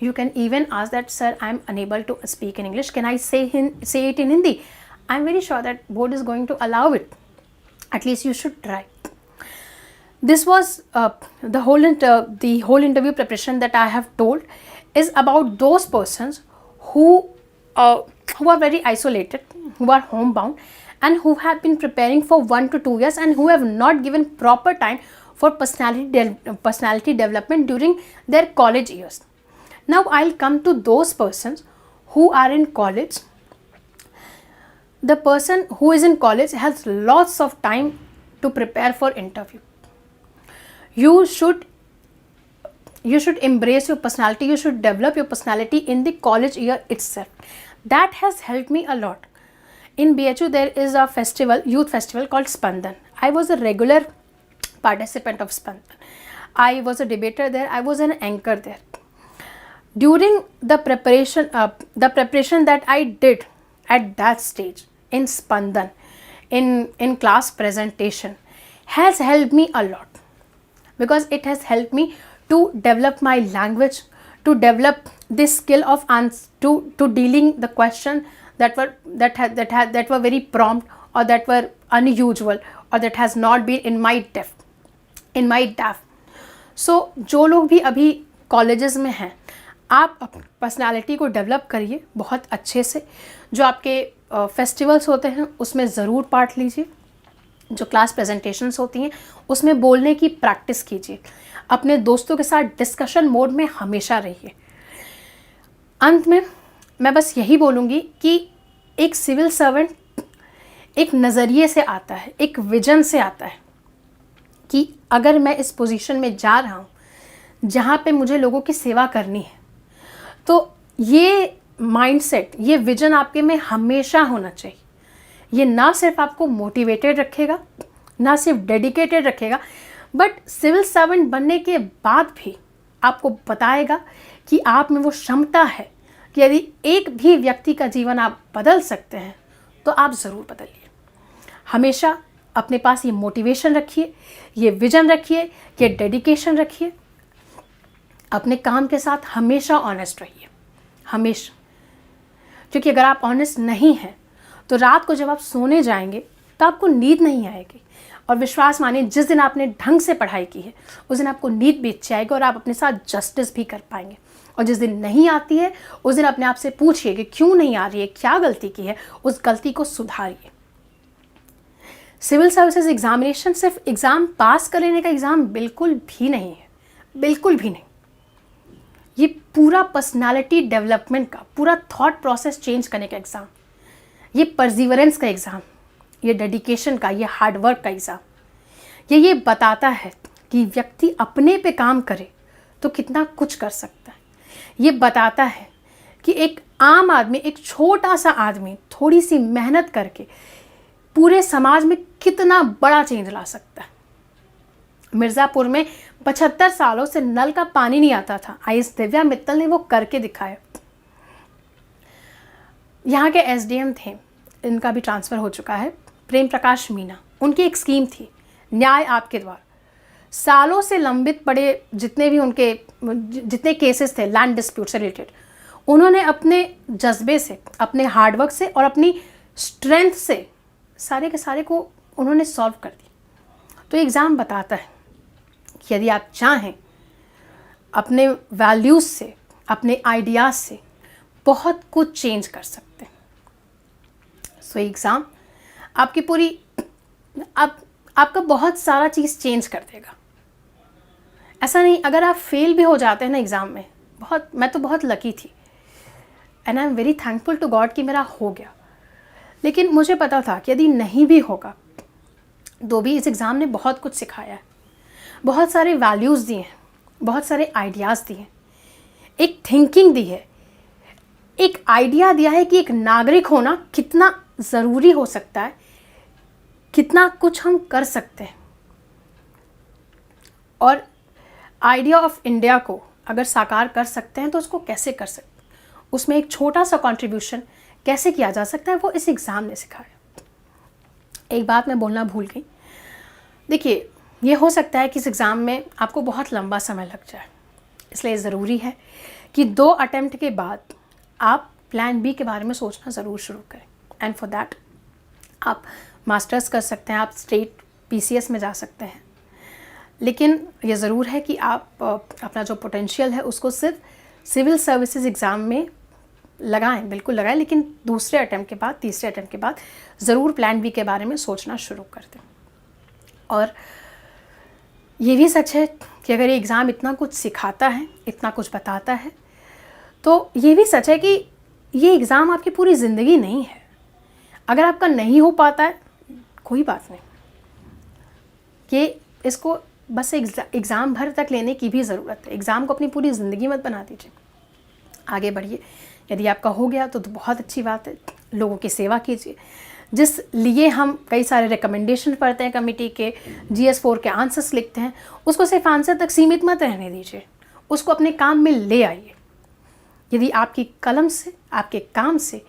you can even ask that, sir, I am unable to speak in English, can I say it in Hindi? I am very sure that board is going to allow it. At least you should try. This was the whole interview preparation that I have told is about those persons who are very isolated, who are homebound, and who have been preparing for 1 to 2 years and who have not given proper time for personality development during their college years. Now I'll come to those persons who are in college. The person who is in college has lots of time to prepare for interview. You should embrace your personality. You should develop your personality in the college year itself. That has helped me a lot. In BHU there is a festival, youth festival called Spandan. I was a regular participant of Spandan. I was a debater there. I was an anchor there. During the preparation that I did at that stage in Spandan, in class presentation, has helped me a lot. Because it has helped me to develop my language, to develop this skill of to dealing the question that were very prompt, or that were unusual, or that has not been in my depth. So जो लोग भी अभी colleges में हैं, आप personality को develop करिए बहुत अच्छे से. जो आपके फेस्टिवल्स होते हैं उसमें ज़रूर पार्ट लीजिए. जो क्लास प्रेजेंटेशंस होती हैं उसमें बोलने की प्रैक्टिस कीजिए. अपने दोस्तों के साथ डिस्कशन मोड में हमेशा रहिए. अंत में मैं बस यही बोलूँगी कि एक सिविल सर्वेंट एक नज़रिए से आता है, एक विजन से आता है कि अगर मैं इस पोजीशन में जा रहा हूँ जहाँ पे मुझे लोगों की सेवा करनी है, तो ये माइंडसेट, ये विजन आपके में हमेशा होना चाहिए. ये ना सिर्फ आपको मोटिवेटेड रखेगा, ना सिर्फ डेडिकेटेड रखेगा, बट सिविल सर्वेंट बनने के बाद भी आपको बताएगा कि आप में वो क्षमता है कि यदि एक भी व्यक्ति का जीवन आप बदल सकते हैं तो आप ज़रूर बदलिए. हमेशा अपने पास ये मोटिवेशन रखिए, ये विजन रखिए, ये डेडिकेशन रखिए. अपने काम के साथ हमेशा ऑनेस्ट रहिए, हमेशा. क्योंकि अगर आप ऑनेस्ट नहीं हैं तो रात को जब आप सोने जाएंगे तो आपको नींद नहीं आएगी. और विश्वास मानिए, जिस दिन आपने ढंग से पढ़ाई की है उस दिन आपको नींद भी अच्छी आएगी और आप अपने साथ जस्टिस भी कर पाएंगे. और जिस दिन नहीं आती है उस दिन अपने आप से पूछिए कि क्यों नहीं आ रही है, क्या गलती की है, उस गलती को सुधारिए. सिविल सर्विसेज एग्जामिनेशन सिर्फ एग्ज़ाम पास कर लेने का एग्ज़ाम बिल्कुल भी नहीं है, बिल्कुल भी नहीं. ये पूरा पर्सनालिटी डेवलपमेंट का, पूरा थॉट प्रोसेस चेंज करने का एग्ज़ाम, ये परसिवरेंस का एग्ज़ाम, ये डेडिकेशन का, ये हार्डवर्क का एग्ज़ाम. ये बताता है कि व्यक्ति अपने पे काम करे तो कितना कुछ कर सकता है. ये बताता है कि एक आम आदमी, एक छोटा सा आदमी थोड़ी सी मेहनत करके पूरे समाज में कितना बड़ा चेंज ला सकता है. मिर्ज़ापुर में 75 सालों से नल का पानी नहीं आता था. आईएएस दिव्या मित्तल ने वो करके दिखाया. यहाँ के एसडीएम थे, इनका भी ट्रांसफ़र हो चुका है, प्रेम प्रकाश मीना। उनकी एक स्कीम थी, न्याय आपके द्वार। सालों से लंबित पड़े जितने केसेस थे लैंड डिस्प्यूट से रिलेटेड, उन्होंने अपने जज्बे से, अपने हार्डवर्क से और अपनी स्ट्रेंथ से सारे के सारे को उन्होंने सॉल्व कर दी। तो एग्ज़ाम बताता है कि यदि आप चाहें अपने वैल्यूज़ से, अपने आइडियाज़ से बहुत कुछ चेंज कर सकते हैं। सो एग्ज़ाम आपकी पूरी आपका बहुत सारा चीज़ चेंज कर देगा। ऐसा नहीं, अगर आप फेल भी हो जाते हैं ना एग्ज़ाम में, मैं तो बहुत लकी थी and I am very thankful to God कि मेरा हो गया। लेकिन मुझे पता था कि यदि नहीं भी होगा तो भी इस एग्ज़ाम ने बहुत कुछ सिखाया है, बहुत सारे वैल्यूज़ दिए हैं, बहुत सारे आइडियाज़ दिए हैं, एक थिंकिंग दी है, एक आइडिया दिया है कि एक नागरिक होना कितना ज़रूरी हो सकता है, कितना कुछ हम कर सकते हैं। और आइडिया ऑफ इंडिया को अगर साकार कर सकते हैं तो उसको कैसे कर सकते हैं, उसमें एक छोटा सा कंट्रीब्यूशन कैसे किया जा सकता है, वो इस एग्ज़ाम ने सिखाया। एक बात मैं बोलना भूल गई। देखिए, ये हो सकता है कि इस एग्ज़ाम में आपको बहुत लंबा समय लग जाए, इसलिए ज़रूरी है कि 2 अटेम्प्ट के बाद आप प्लान बी के बारे में सोचना ज़रूर शुरू करें। एंड फॉर दैट आप मास्टर्स कर सकते हैं, आप स्टेट पीसीएस में जा सकते हैं। लेकिन ये ज़रूर है कि आप अपना जो पोटेंशियल है उसको सिर्फ सिविल सर्विसेज एग्ज़ाम में लगाएं, बिल्कुल लगाएं, लेकिन दूसरे अटेम्प्ट के बाद, तीसरे अटेम्प्ट के बाद ज़रूर प्लान बी के बारे में सोचना शुरू कर दें। और ये भी सच है कि अगर ये एग्ज़ाम इतना कुछ सिखाता है, इतना कुछ बताता है, तो ये भी सच है कि ये एग्ज़ाम आपकी पूरी ज़िंदगी नहीं है। अगर आपका नहीं हो पाता है, कोई बात नहीं, कि इसको बस एग्ज़ाम भर तक लेने की भी ज़रूरत है। एग्ज़ाम को अपनी पूरी ज़िंदगी मत बना दीजिए, आगे बढ़िए। यदि आपका हो गया तो बहुत अच्छी बात है, लोगों की सेवा कीजिए, जिस लिए हम कई सारे रिकमेंडेशन पढ़ते हैं कमेटी के, GS4 के आंसर्स लिखते हैं, उसको सिर्फ आंसर तक सीमित मत रहने दीजिए, उसको अपने काम में ले आइए। यदि आपकी कलम से, आपके काम से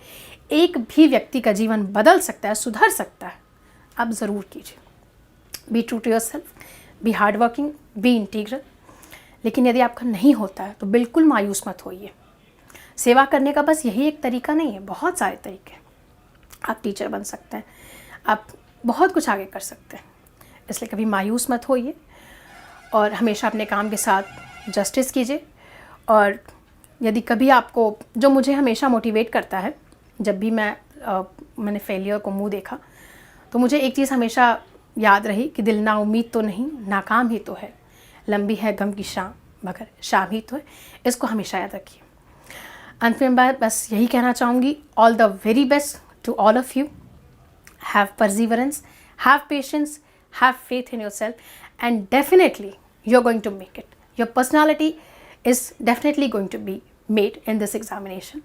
एक भी व्यक्ति का जीवन बदल सकता है, सुधर सकता है, आप ज़रूर कीजिए। Be true to yourself, be hard working, be integral. लेकिन यदि आपका नहीं होता है तो बिल्कुल मायूस मत होइए। सेवा करने का बस यही एक तरीका नहीं है, बहुत सारे तरीके हैं। आप टीचर बन सकते हैं, आप बहुत कुछ आगे कर सकते हैं, इसलिए कभी मायूस मत होइए और हमेशा अपने काम के साथ जस्टिस कीजिए। और यदि कभी आपको, जो मुझे हमेशा मोटिवेट करता है, जब भी मैंने फेलियर को मुंह देखा, तो मुझे एक चीज़ हमेशा याद रही कि दिल ना उम्मीद तो नहीं, नाकाम ही तो है, लंबी है गम की शाम मगर शाम ही तो है। इसको हमेशा याद रखिए। अंत में मैं बस यही कहना चाहूँगी, all the very best to all of you. Have perseverance, have patience, have faith in yourself, and definitely you're going to make it. Your personality is definitely going to be made in this examination,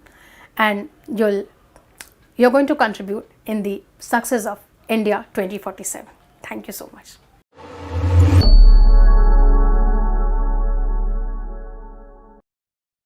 and you're going to contribute in the success of India 2047. Thank you so much.